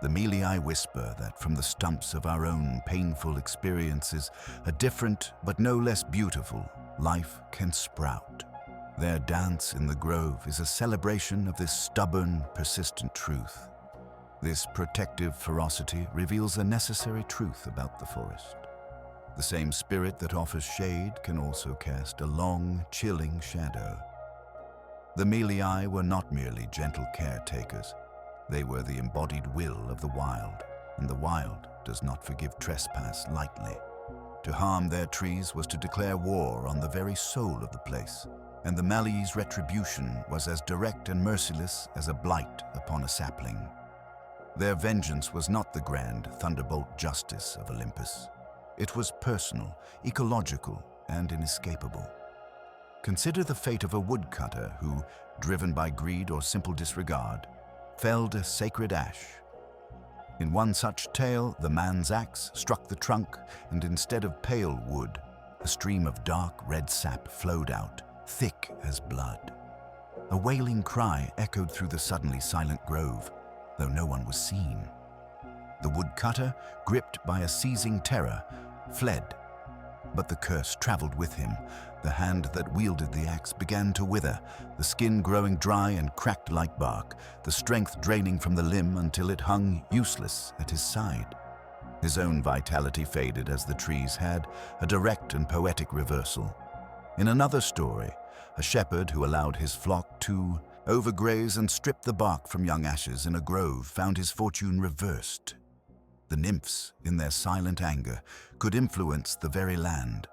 The Meliae whisper that from the stumps of our own painful experiences, a different but no less beautiful life can sprout. Their dance in the grove is a celebration of this stubborn, persistent truth. This protective ferocity reveals a necessary truth about the forest. The same spirit that offers shade can also cast a long, chilling shadow. The Meliae were not merely gentle caretakers. They were the embodied will of the wild, and the wild does not forgive trespass lightly. To harm their trees was to declare war on the very soul of the place, and the Meliae's retribution was as direct and merciless as a blight upon a sapling. Their vengeance was not the grand thunderbolt justice of Olympus. It was personal, ecological, and inescapable. Consider the fate of a woodcutter who, driven by greed or simple disregard, felled a sacred ash. In one such tale, the man's axe struck the trunk, and instead of pale wood, a stream of dark red sap flowed out, thick as blood. A wailing cry echoed through the suddenly silent grove, though no one was seen. The woodcutter, gripped by a seizing terror, fled. But the curse traveled with him. The hand that wielded the axe began to wither, the skin growing dry and cracked like bark, the strength draining from the limb until it hung useless at his side. His own vitality faded as the trees had, a direct and poetic reversal. In another story, a shepherd who allowed his flock to overgraze and strip the bark from young ashes in a grove found his fortune reversed. The nymphs, in their silent anger, could influence the very land.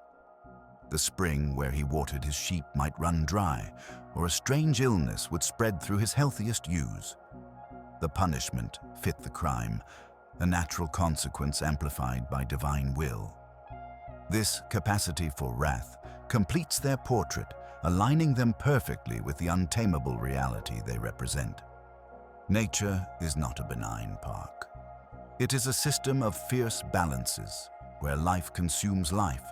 The spring where he watered his sheep might run dry, or a strange illness would spread through his healthiest ewes. The punishment fit the crime, a natural consequence amplified by divine will. This capacity for wrath completes their portrait, aligning them perfectly with the untamable reality they represent. Nature is not a benign park. It is a system of fierce balances, where life consumes life,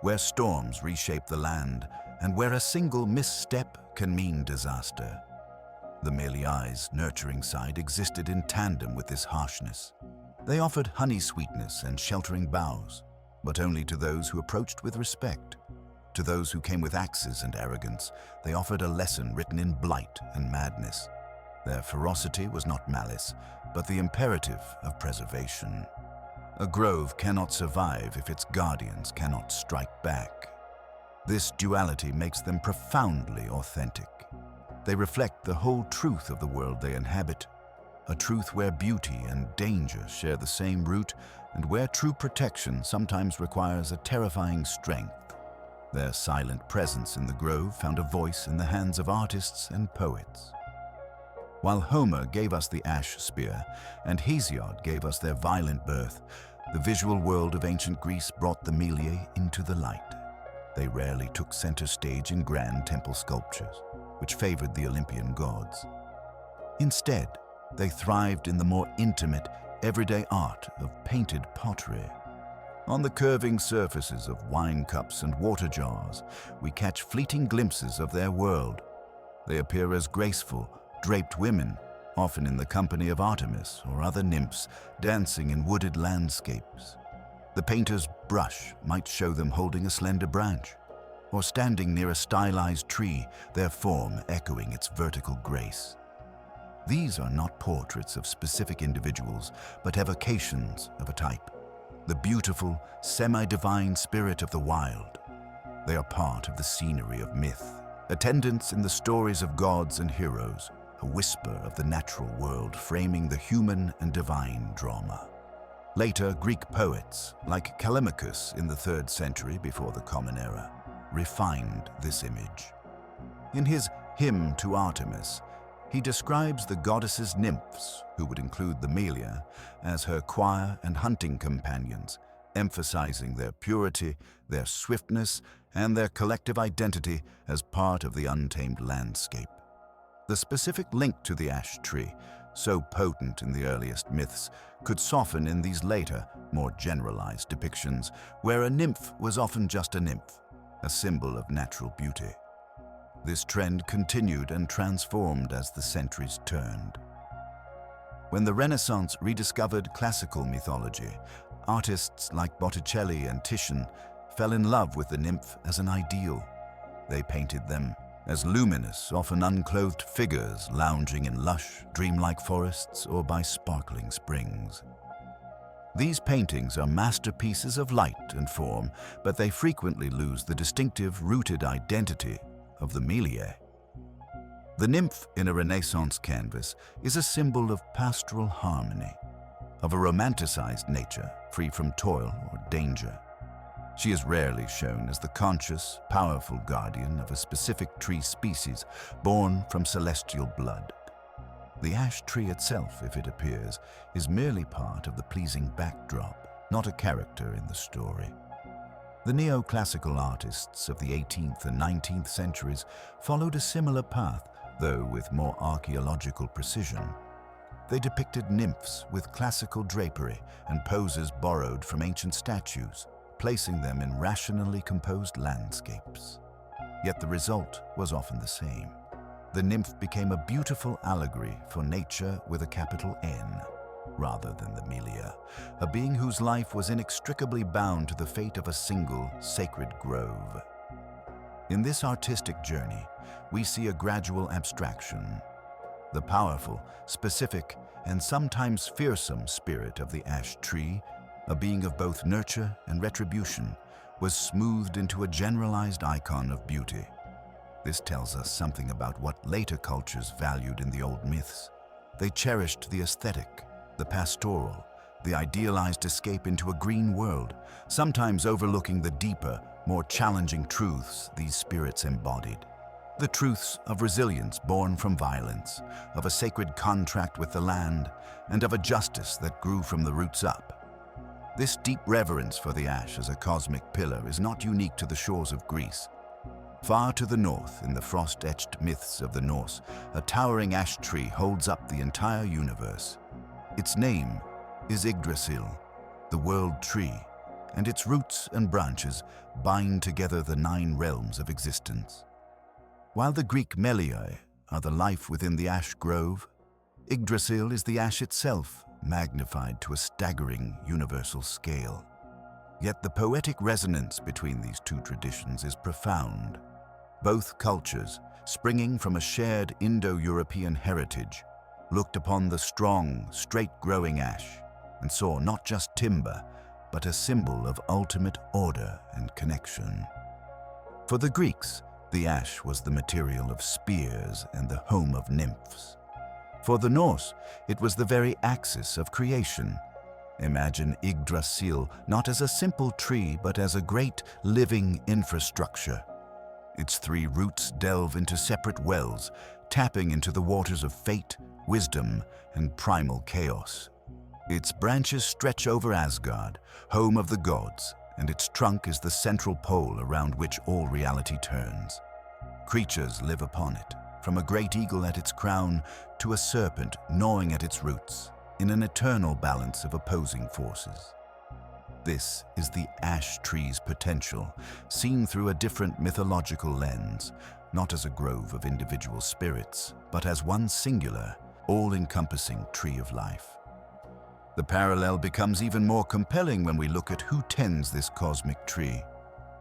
where storms reshape the land, and where a single misstep can mean disaster. The Meliae's nurturing side existed in tandem with this harshness. They offered honey sweetness and sheltering boughs, but only to those who approached with respect. To those who came with axes and arrogance, they offered a lesson written in blight and madness. Their ferocity was not malice, but the imperative of preservation. A grove cannot survive if its guardians cannot strike back. This duality makes them profoundly authentic. They reflect the whole truth of the world they inhabit, a truth where beauty and danger share the same root and where true protection sometimes requires a terrifying strength. Their silent presence in the grove found a voice in the hands of artists and poets. While Homer gave us the ash spear and Hesiod gave us their violent birth, the visual world of ancient Greece brought the Meliae into the light. They rarely took center stage in grand temple sculptures, which favored the Olympian gods. Instead, they thrived in the more intimate, everyday art of painted pottery. On the curving surfaces of wine cups and water jars, we catch fleeting glimpses of their world. They appear as graceful, draped women, often in the company of Artemis or other nymphs, dancing in wooded landscapes. The painter's brush might show them holding a slender branch, or standing near a stylized tree, their form echoing its vertical grace. These are not portraits of specific individuals, but evocations of a type, the beautiful, semi-divine spirit of the wild. They are part of the scenery of myth, attendants in the stories of gods and heroes, a whisper of the natural world framing the human and divine drama. Later, Greek poets, like Callimachus in the 3rd century before the Common Era, refined this image. In his Hymn to Artemis, he describes the goddess's nymphs, who would include the Meliae, as her choir and hunting companions, emphasizing their purity, their swiftness, and their collective identity as part of the untamed landscape. The specific link to the ash tree, so potent in the earliest myths, could soften in these later, more generalized depictions, where a nymph was often just a nymph, a symbol of natural beauty. This trend continued and transformed as the centuries turned. When the Renaissance rediscovered classical mythology, artists like Botticelli and Titian fell in love with the nymph as an ideal. They painted them as luminous, often unclothed figures lounging in lush, dreamlike forests or by sparkling springs. These paintings are masterpieces of light and form, but they frequently lose the distinctive, rooted identity of the Meliae. The nymph in a Renaissance canvas is a symbol of pastoral harmony, of a romanticized nature free from toil or danger. She is rarely shown as the conscious, powerful guardian of a specific tree species born from celestial blood. The ash tree itself, if it appears, is merely part of the pleasing backdrop, not a character in the story. The neoclassical artists of the 18th and 19th centuries followed a similar path, though with more archaeological precision. They depicted nymphs with classical drapery and poses borrowed from ancient statues, placing them in rationally composed landscapes. Yet the result was often the same. The nymph became a beautiful allegory for nature with a capital N, rather than the Meliae, a being whose life was inextricably bound to the fate of a single sacred grove. In this artistic journey, we see a gradual abstraction. The powerful, specific, and sometimes fearsome spirit of the ash tree, a being of both nurture and retribution, was smoothed into a generalized icon of beauty. This tells us something about what later cultures valued in the old myths. They cherished the aesthetic, the pastoral, the idealized escape into a green world, sometimes overlooking the deeper, more challenging truths these spirits embodied. The truths of resilience born from violence, of a sacred contract with the land, and of a justice that grew from the roots up. This deep reverence for the ash as a cosmic pillar is not unique to the shores of Greece. Far to the north, in the frost-etched myths of the Norse, a towering ash tree holds up the entire universe. Its name is Yggdrasil, the world tree, and its roots and branches bind together the 9 realms of existence. While the Greek Meliae are the life within the ash grove, Yggdrasil is the ash itself, magnified to a staggering universal scale. Yet the poetic resonance between these two traditions is profound. Both cultures, springing from a shared Indo-European heritage, looked upon the strong, straight-growing ash and saw not just timber, but a symbol of ultimate order and connection. For the Greeks, the ash was the material of spears and the home of nymphs. For the Norse, it was the very axis of creation. Imagine Yggdrasil not as a simple tree, but as a great living infrastructure. Its 3 roots delve into separate wells, tapping into the waters of fate, wisdom, and primal chaos. Its branches stretch over Asgard, home of the gods, and its trunk is the central pole around which all reality turns. Creatures live upon it, from a great eagle at its crown to a serpent gnawing at its roots, in an eternal balance of opposing forces. This is the ash tree's potential, seen through a different mythological lens, not as a grove of individual spirits, but as one singular, all-encompassing tree of life. The parallel becomes even more compelling when we look at who tends this cosmic tree.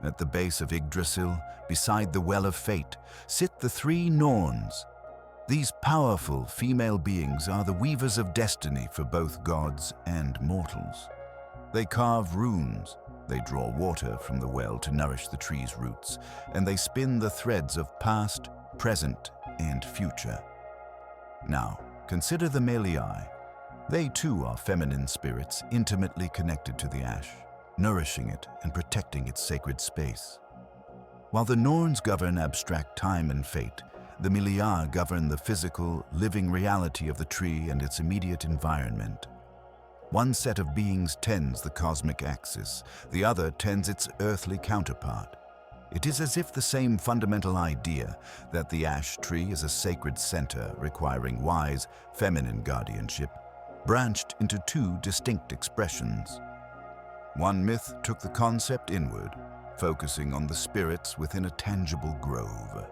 At the base of Yggdrasil, beside the Well of Fate, sit the 3 Norns. These powerful female beings are the weavers of destiny for both gods and mortals. They carve runes, they draw water from the well to nourish the tree's roots, and they spin the threads of past, present, and future. Now, consider the Meliae. They too are feminine spirits intimately connected to the ash, nourishing it and protecting its sacred space. While the Norns govern abstract time and fate, the Meliae govern the physical, living reality of the tree and its immediate environment. One set of beings tends the cosmic axis, the other tends its earthly counterpart. It is as if the same fundamental idea, that the ash tree is a sacred center requiring wise, feminine guardianship, branched into 2 distinct expressions. One myth took the concept inward, focusing on the spirits within a tangible grove.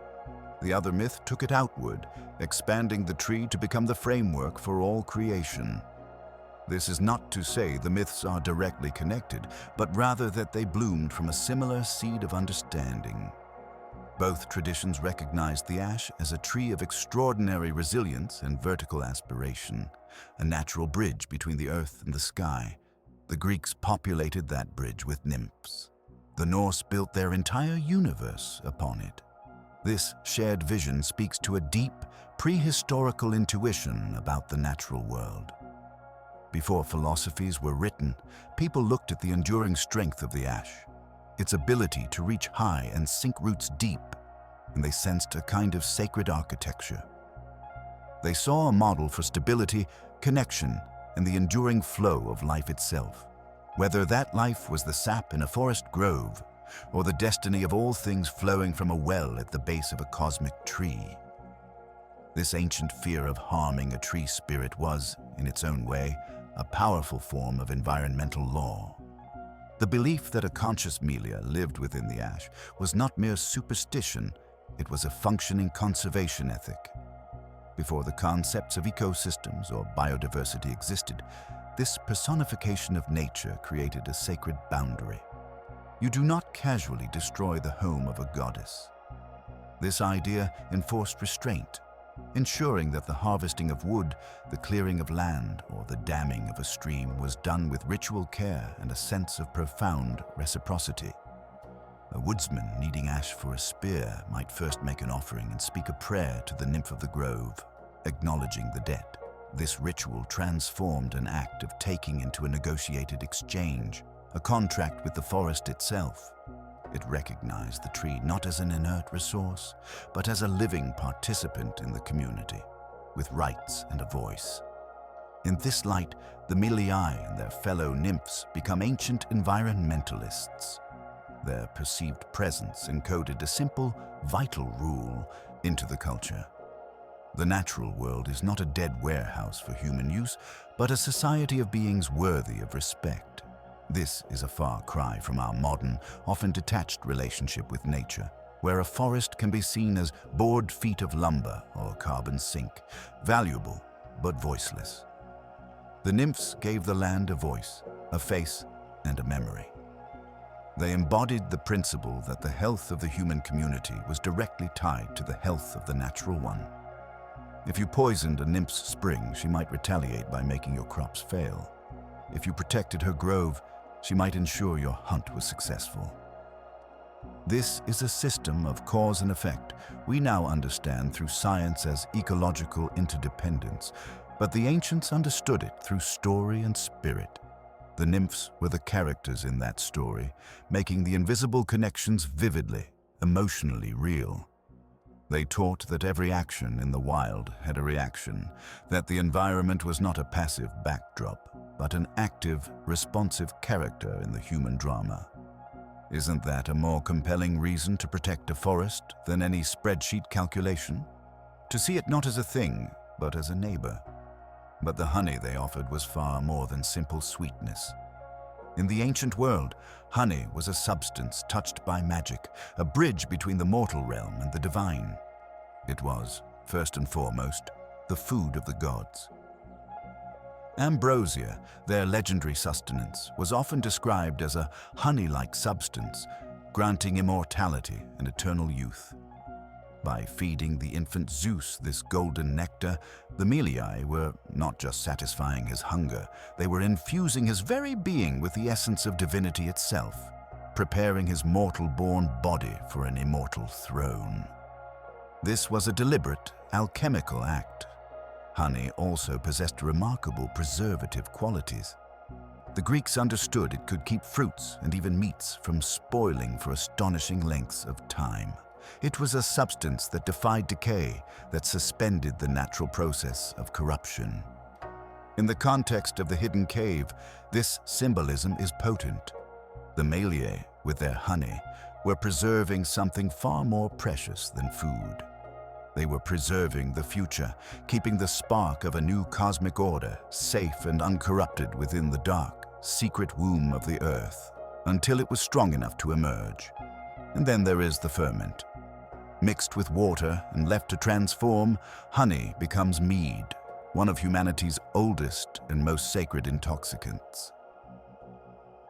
The other myth took it outward, expanding the tree to become the framework for all creation. This is not to say the myths are directly connected, but rather that they bloomed from a similar seed of understanding. Both traditions recognized the ash as a tree of extraordinary resilience and vertical aspiration, a natural bridge between the earth and the sky. The Greeks populated that bridge with nymphs. The Norse built their entire universe upon it. This shared vision speaks to a deep, prehistorical intuition about the natural world. Before philosophies were written, people looked at the enduring strength of the ash, its ability to reach high and sink roots deep, and they sensed a kind of sacred architecture. They saw a model for stability, connection, and the enduring flow of life itself, whether that life was the sap in a forest grove or the destiny of all things flowing from a well at the base of a cosmic tree. This ancient fear of harming a tree spirit was, in its own way, a powerful form of environmental law. The belief that a conscious Meliae lived within the ash was not mere superstition, it was a functioning conservation ethic. Before the concepts of ecosystems or biodiversity existed, this personification of nature created a sacred boundary. You do not casually destroy the home of a goddess. This idea enforced restraint, ensuring that the harvesting of wood, the clearing of land, or the damming of a stream was done with ritual care and a sense of profound reciprocity. A woodsman needing ash for a spear might first make an offering and speak a prayer to the nymph of the grove, acknowledging the debt. This ritual transformed an act of taking into a negotiated exchange, a contract with the forest itself. It recognized the tree not as an inert resource, but as a living participant in the community, with rights and a voice. In this light, the Meliae and their fellow nymphs become ancient environmentalists. Their perceived presence encoded a simple, vital rule into the culture. The natural world is not a dead warehouse for human use, but a society of beings worthy of respect. This is a far cry from our modern, often detached relationship with nature, where a forest can be seen as bored feet of lumber or carbon sink, valuable but voiceless. The nymphs gave the land a voice, a face, and a memory. They embodied the principle that the health of the human community was directly tied to the health of the natural one. If you poisoned a nymph's spring, she might retaliate by making your crops fail. If you protected her grove, she might ensure your hunt was successful. This is a system of cause and effect we now understand through science as ecological interdependence, but the ancients understood it through story and spirit. The nymphs were the characters in that story, making the invisible connections vividly, emotionally real. They taught that every action in the wild had a reaction, that the environment was not a passive backdrop, but an active, responsive character in the human drama. Isn't that a more compelling reason to protect a forest than any spreadsheet calculation? To see it not as a thing, but as a neighbor. But the honey they offered was far more than simple sweetness. In the ancient world, honey was a substance touched by magic, a bridge between the mortal realm and the divine. It was, first and foremost, the food of the gods. Ambrosia, their legendary sustenance, was often described as a honey-like substance, granting immortality and eternal youth. By feeding the infant Zeus this golden nectar, the Meliae were not just satisfying his hunger, they were infusing his very being with the essence of divinity itself, preparing his mortal-born body for an immortal throne. This was a deliberate, alchemical act. Honey also possessed remarkable preservative qualities. The Greeks understood it could keep fruits and even meats from spoiling for astonishing lengths of time. It was a substance that defied decay, that suspended the natural process of corruption. In the context of the hidden cave, this symbolism is potent. The Meliae, with their honey, were preserving something far more precious than food. They were preserving the future, keeping the spark of a new cosmic order safe and uncorrupted within the dark, secret womb of the earth, until it was strong enough to emerge. And then there is the ferment. Mixed with water and left to transform, honey becomes mead, one of humanity's oldest and most sacred intoxicants.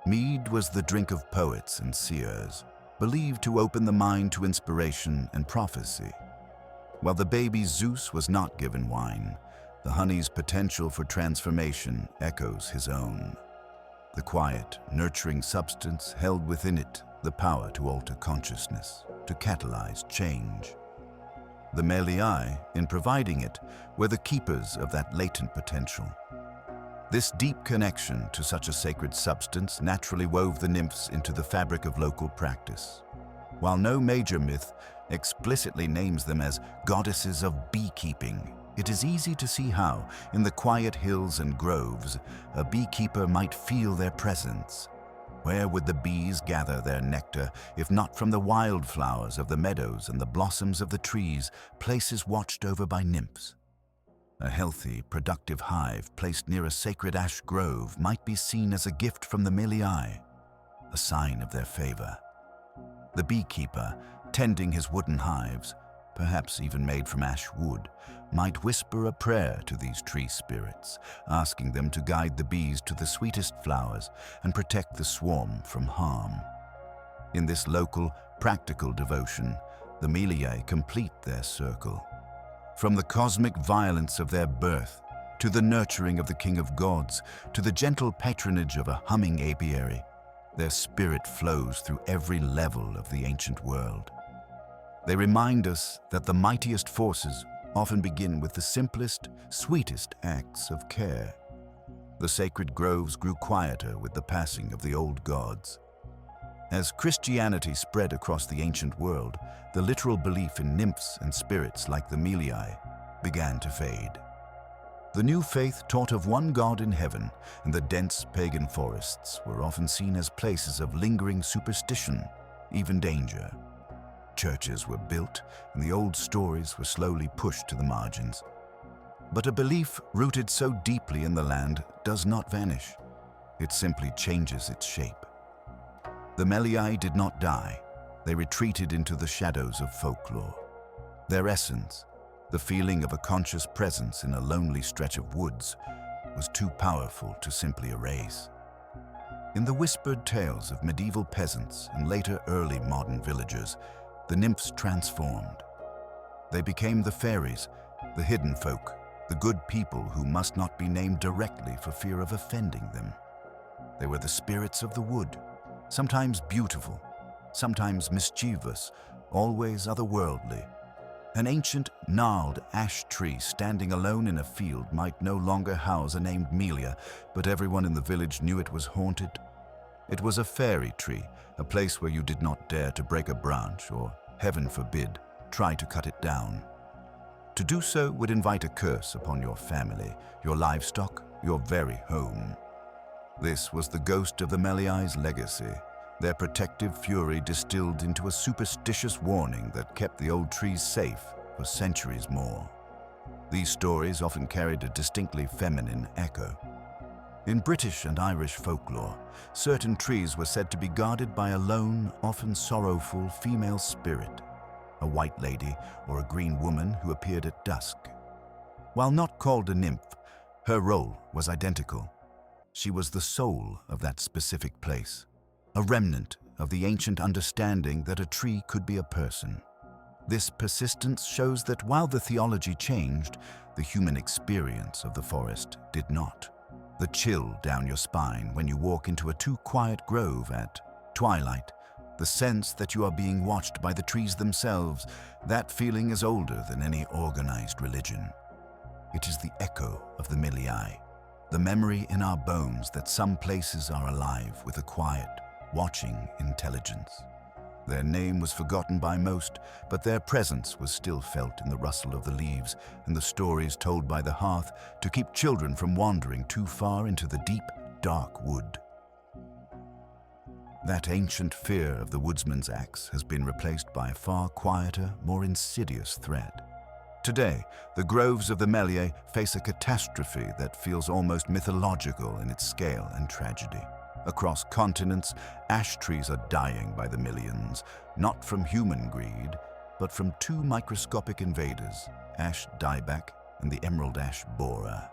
Mead was the drink of poets and seers, believed to open the mind to inspiration and prophecy. While the baby Zeus was not given wine, the honey's potential for transformation echoes his own. The quiet, nurturing substance held within it the power to alter consciousness, to catalyze change. The Meliae, in providing it, were the keepers of that latent potential. This deep connection to such a sacred substance naturally wove the nymphs into the fabric of local practice. While no major myth explicitly names them as goddesses of beekeeping, it is easy to see how, in the quiet hills and groves, a beekeeper might feel their presence. Where would the bees gather their nectar, if not from the wildflowers of the meadows and the blossoms of the trees, places watched over by nymphs? A healthy, productive hive placed near a sacred ash grove might be seen as a gift from the Meliae. a sign of their favor. The beekeeper, tending his wooden hives, perhaps even made from ash wood, might whisper a prayer to these tree spirits, asking them to guide the bees to the sweetest flowers and protect the swarm from harm. In this local, practical devotion, the Meliae complete their circle. From the cosmic violence of their birth, to the nurturing of the king of gods, to the gentle patronage of a humming apiary, their spirit flows through every level of the ancient world. They remind us that the mightiest forces often begin with the simplest, sweetest acts of care. The sacred groves grew quieter with the passing of the old gods. As Christianity spread across the ancient world, the literal belief in nymphs and spirits like the Meliae began to fade. The new faith taught of one god in heaven, and the dense pagan forests were often seen as places of lingering superstition, even danger. Churches were built, and the old stories were slowly pushed to the margins. But a belief rooted so deeply in the land does not vanish. It simply changes its shape. The Meliae did not die. They retreated into the shadows of folklore. Their essence, the feeling of a conscious presence in a lonely stretch of woods, was too powerful to simply erase. In the whispered tales of medieval peasants and later early modern villagers, the nymphs transformed. They became the fairies, the hidden folk, the good people who must not be named directly for fear of offending them. They were the spirits of the wood, sometimes beautiful, sometimes mischievous, always otherworldly. An ancient, gnarled ash tree standing alone in a field might no longer house a named Meliae, but everyone in the village knew it was haunted. It was a fairy tree, a place where you did not dare to break a branch or, heaven forbid, try to cut it down. To do so would invite a curse upon your family, your livestock, your very home. This was the ghost of the Meliae's legacy, their protective fury distilled into a superstitious warning that kept the old trees safe for centuries more. These stories often carried a distinctly feminine echo. In British and Irish folklore, certain trees were said to be guarded by a lone, often sorrowful female spirit, a white lady or a green woman who appeared at dusk. While not called a nymph, her role was identical. She was the soul of that specific place, a remnant of the ancient understanding that a tree could be a person. This persistence shows that while the theology changed, the human experience of the forest did not. The chill down your spine when you walk into a too quiet grove at twilight, the sense that you are being watched by the trees themselves, that feeling is older than any organized religion. It is the echo of the Meliae, the memory in our bones that some places are alive with a quiet, watching intelligence. Their name was forgotten by most, but their presence was still felt in the rustle of the leaves and the stories told by the hearth to keep children from wandering too far into the deep, dark wood. That ancient fear of the woodsman's axe has been replaced by a far quieter, more insidious threat. Today, the groves of the Meliae face a catastrophe that feels almost mythological in its scale and tragedy. Across continents, ash trees are dying by the millions, not from human greed, but from two microscopic invaders, ash dieback and the emerald ash borer.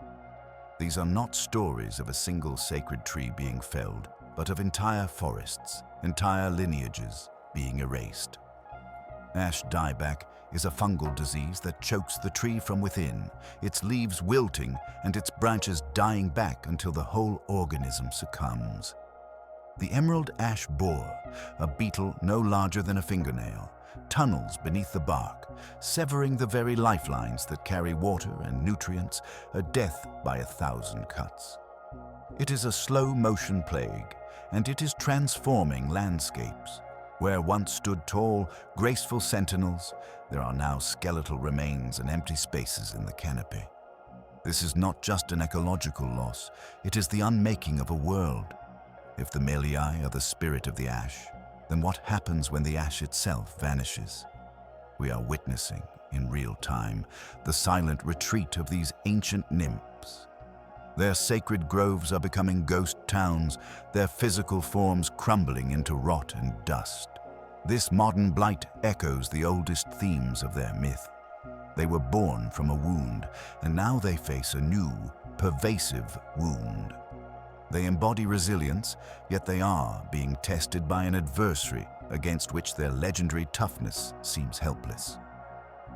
These are not stories of a single sacred tree being felled, but of entire forests, entire lineages being erased. Ash dieback is a fungal disease that chokes the tree from within, its leaves wilting and its branches dying back until the whole organism succumbs. The emerald ash borer, a beetle no larger than a fingernail, tunnels beneath the bark, severing the very lifelines that carry water and nutrients, a death by 1,000 cuts. It is a slow-motion plague, and it is transforming landscapes. Where once stood tall, graceful sentinels, there are now skeletal remains and empty spaces in the canopy. This is not just an ecological loss, it is the unmaking of a world. If the Meliae are the spirit of the ash, then what happens when the ash itself vanishes? We are witnessing, in real time, the silent retreat of these ancient nymphs. Their sacred groves are becoming ghost towns, their physical forms crumbling into rot and dust. This modern blight echoes the oldest themes of their myth. They were born from a wound, and now they face a new, pervasive wound. They embody resilience, yet they are being tested by an adversary against which their legendary toughness seems helpless.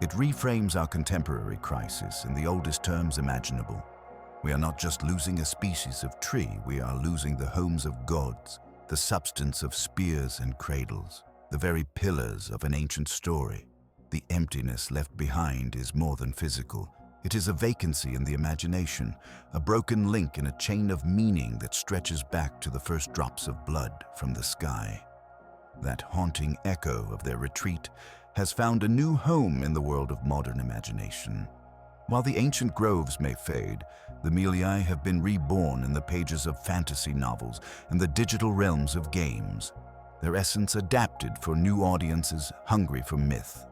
It reframes our contemporary crisis in the oldest terms imaginable. We are not just losing a species of tree, we are losing the homes of gods, the substance of spears and cradles, the very pillars of an ancient story. The emptiness left behind is more than physical. It is a vacancy in the imagination, a broken link in a chain of meaning that stretches back to the first drops of blood from the sky. That haunting echo of their retreat has found a new home in the world of modern imagination. While the ancient groves may fade, the Meliae have been reborn in the pages of fantasy novels and the digital realms of games, their essence adapted for new audiences hungry for myth.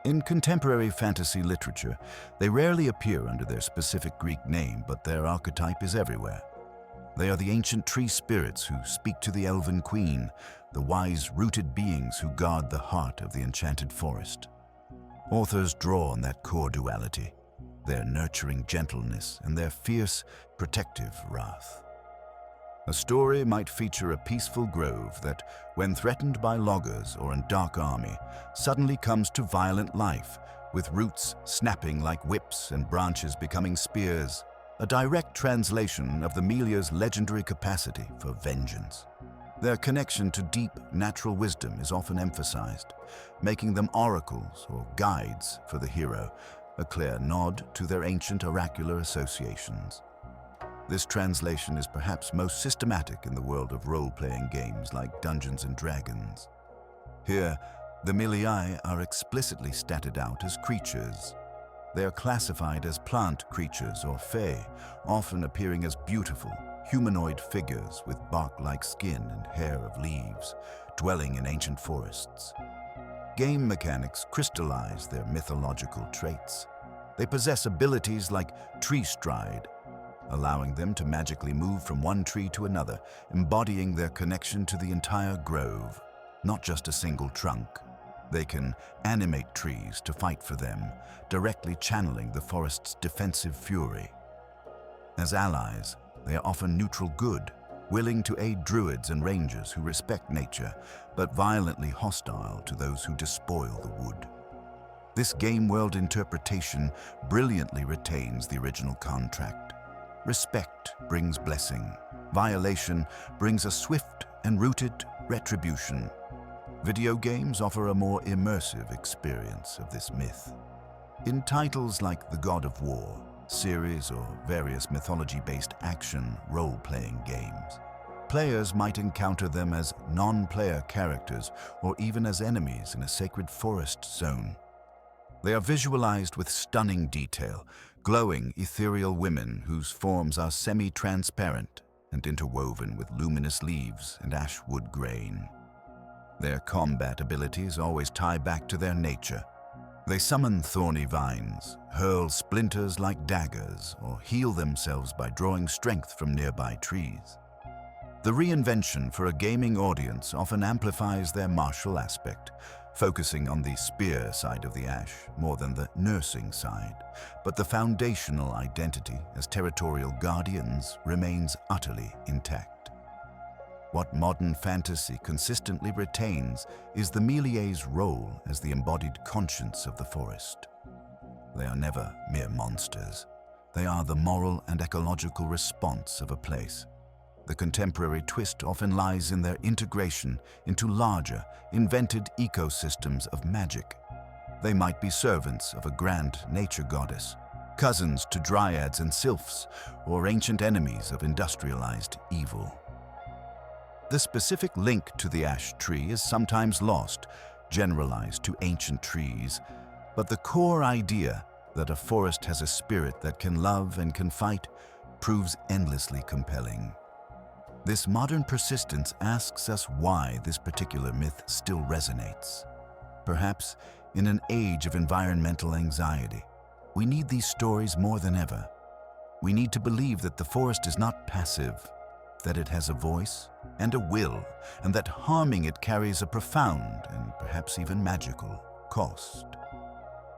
In contemporary fantasy literature, they rarely appear under their specific Greek name, but their archetype is everywhere. They are the ancient tree spirits who speak to the elven queen, the wise rooted beings who guard the heart of the enchanted forest. Authors draw on that core duality, their nurturing gentleness and their fierce, protective wrath. A story might feature a peaceful grove that, when threatened by loggers or a dark army, suddenly comes to violent life, with roots snapping like whips and branches becoming spears, a direct translation of the Meliae's legendary capacity for vengeance. Their connection to deep, natural wisdom is often emphasized, making them oracles or guides for the hero, a clear nod to their ancient oracular associations. This translation is perhaps most systematic in the world of role-playing games like Dungeons and Dragons. Here, the Meliae are explicitly statted out as creatures. They are classified as plant creatures or fae, often appearing as beautiful, humanoid figures with bark-like skin and hair of leaves, dwelling in ancient forests. Game mechanics crystallize their mythological traits. They possess abilities like tree stride, allowing them to magically move from one tree to another, embodying their connection to the entire grove, not just a single trunk. They can animate trees to fight for them, directly channeling the forest's defensive fury. As allies, they are often neutral good, willing to aid druids and rangers who respect nature, but violently hostile to those who despoil the wood. This game world interpretation brilliantly retains the original contract. Respect brings blessing. Violation brings a swift and rooted retribution. Video games offer a more immersive experience of this myth. In titles like The God of War series or various mythology-based action role-playing games, players might encounter them as non-player characters or even as enemies in a sacred forest zone. They are visualized with stunning detail, glowing ethereal women whose forms are semi-transparent and interwoven with luminous leaves and ash wood grain. Their combat abilities always tie back to their nature. They summon thorny vines, hurl splinters like daggers, or heal themselves by drawing strength from nearby trees. The reinvention for a gaming audience often amplifies their martial aspect, focusing on the spear side of the ash more than the nursing side, but the foundational identity as territorial guardians remains utterly intact. What modern fantasy consistently retains is the Meliae's role as the embodied conscience of the forest. They are never mere monsters. They are the moral and ecological response of a place. The contemporary twist often lies in their integration into larger, invented ecosystems of magic. They might be servants of a grand nature goddess, cousins to Dryads and Sylphs, or ancient enemies of industrialized evil. The specific link to the ash tree is sometimes lost, generalized to ancient trees, but the core idea that a forest has a spirit that can love and can fight proves endlessly compelling. This modern persistence asks us why this particular myth still resonates. Perhaps in an age of environmental anxiety, we need these stories more than ever. We need to believe that the forest is not passive, that it has a voice and a will, and that harming it carries a profound and perhaps even magical cost.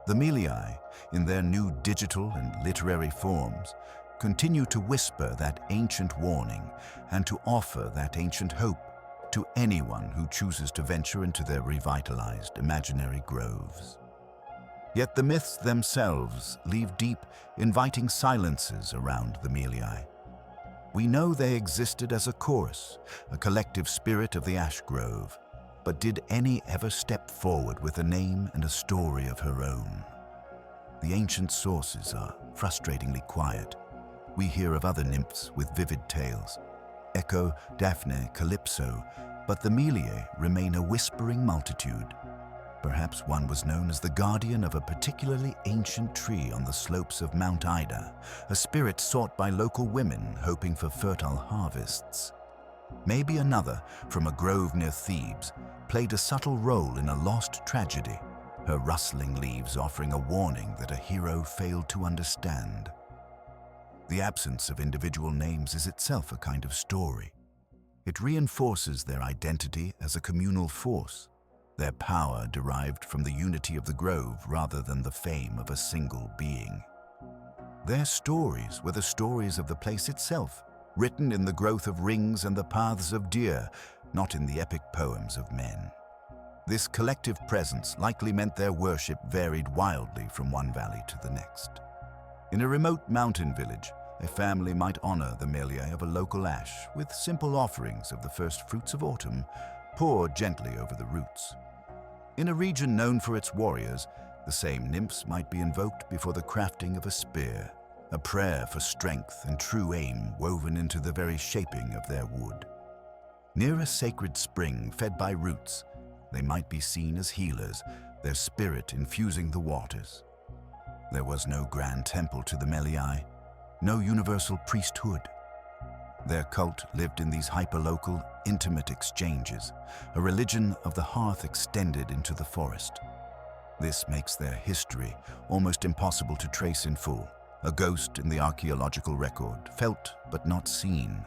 The Meliae, in their new digital and literary forms, continue to whisper that ancient warning and to offer that ancient hope to anyone who chooses to venture into their revitalized imaginary groves. Yet the myths themselves leave deep, inviting silences around the Meliae. We know they existed as a chorus, a collective spirit of the ash grove, but did any ever step forward with a name and a story of her own? The ancient sources are frustratingly quiet. We hear of other nymphs with vivid tales, Echo, Daphne, Calypso, but the Meliae remain a whispering multitude. Perhaps one was known as the guardian of a particularly ancient tree on the slopes of Mount Ida, a spirit sought by local women hoping for fertile harvests. Maybe another, from a grove near Thebes, played a subtle role in a lost tragedy, her rustling leaves offering a warning that a hero failed to understand. The absence of individual names is itself a kind of story. It reinforces their identity as a communal force, their power derived from the unity of the grove rather than the fame of a single being. Their stories were the stories of the place itself, written in the growth of rings and the paths of deer, not in the epic poems of men. This collective presence likely meant their worship varied wildly from one valley to the next. In a remote mountain village, a family might honor the Meliae of a local ash with simple offerings of the first fruits of autumn, poured gently over the roots. In a region known for its warriors, the same nymphs might be invoked before the crafting of a spear, a prayer for strength and true aim woven into the very shaping of their wood. Near a sacred spring fed by roots, they might be seen as healers, their spirit infusing the waters. There was no grand temple to the Meliae, no universal priesthood. Their cult lived in these hyperlocal, intimate exchanges, a religion of the hearth extended into the forest. This makes their history almost impossible to trace in full, a ghost in the archaeological record, felt but not seen.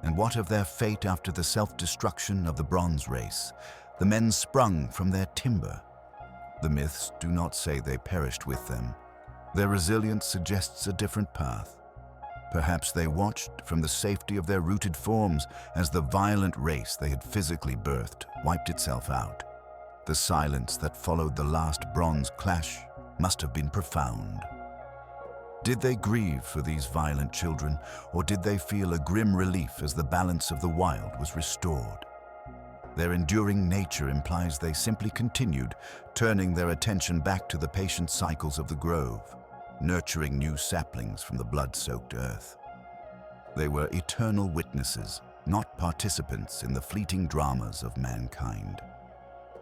And what of their fate after the self-destruction of the Bronze Race, the men sprung from their timber? The myths do not say they perished with them. Their resilience suggests a different path. Perhaps they watched from the safety of their rooted forms as the violent race they had physically birthed wiped itself out. The silence that followed the last bronze clash must have been profound. Did they grieve for these violent children, or did they feel a grim relief as the balance of the wild was restored? Their enduring nature implies they simply continued, turning their attention back to the patient cycles of the grove, nurturing new saplings from the blood-soaked earth. They were eternal witnesses, not participants in the fleeting dramas of mankind.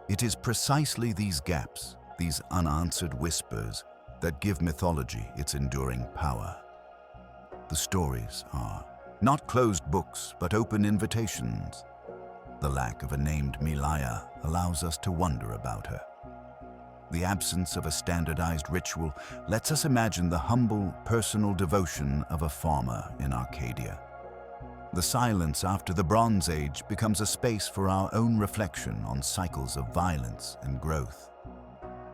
It is precisely these gaps, these unanswered whispers, that give mythology its enduring power. The stories are not closed books, but open invitations. The lack of a named Meliae allows us to wonder about her. The absence of a standardized ritual lets us imagine the humble, personal devotion of a farmer in Arcadia. The silence after the Bronze Age becomes a space for our own reflection on cycles of violence and growth.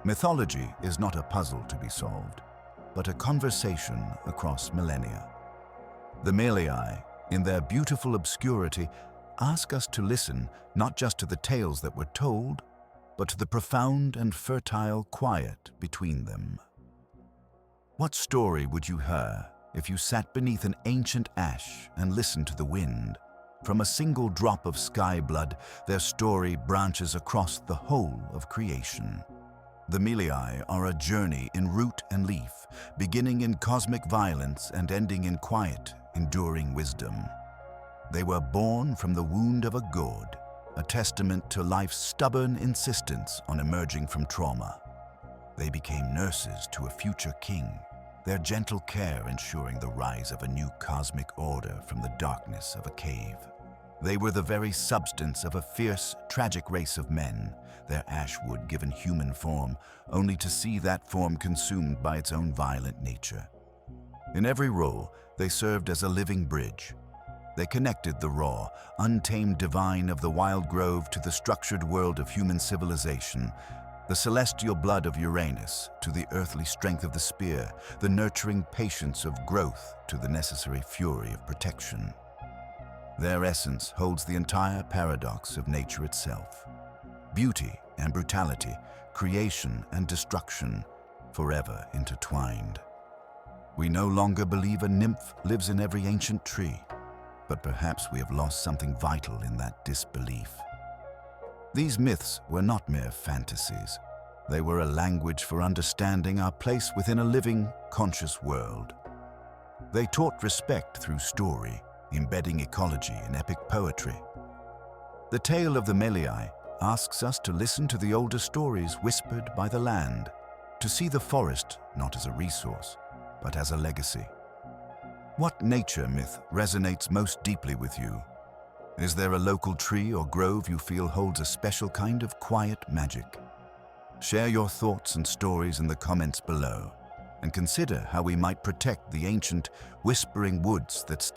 Mythology is not a puzzle to be solved, but a conversation across millennia. The Meliae, in their beautiful obscurity, ask us to listen not just to the tales that were told, but to the profound and fertile quiet between them. What story would you hear if you sat beneath an ancient ash and listened to the wind? From a single drop of sky blood, their story branches across the whole of creation. The Meliae are a journey in root and leaf, beginning in cosmic violence and ending in quiet, enduring wisdom. They were born from the wound of a god, a testament to life's stubborn insistence on emerging from trauma. They became nurses to a future king, their gentle care ensuring the rise of a new cosmic order from the darkness of a cave. They were the very substance of a fierce, tragic race of men, their ashwood given human form, only to see that form consumed by its own violent nature. In every role, they served as a living bridge. They connected the raw, untamed divine of the wild grove to the structured world of human civilization, the celestial blood of Uranus to the earthly strength of the spear, the nurturing patience of growth to the necessary fury of protection. Their essence holds the entire paradox of nature itself. Beauty and brutality, creation and destruction, forever intertwined. We no longer believe a nymph lives in every ancient tree, but perhaps we have lost something vital in that disbelief. These myths were not mere fantasies. They were a language for understanding our place within a living, conscious world. They taught respect through story, embedding ecology in epic poetry. The tale of the Meliae asks us to listen to the older stories whispered by the land, to see the forest not as a resource, but as a legacy. What nature myth resonates most deeply with you? Is there a local tree or grove you feel holds a special kind of quiet magic? Share your thoughts and stories in the comments below, and consider how we might protect the ancient, whispering woods that still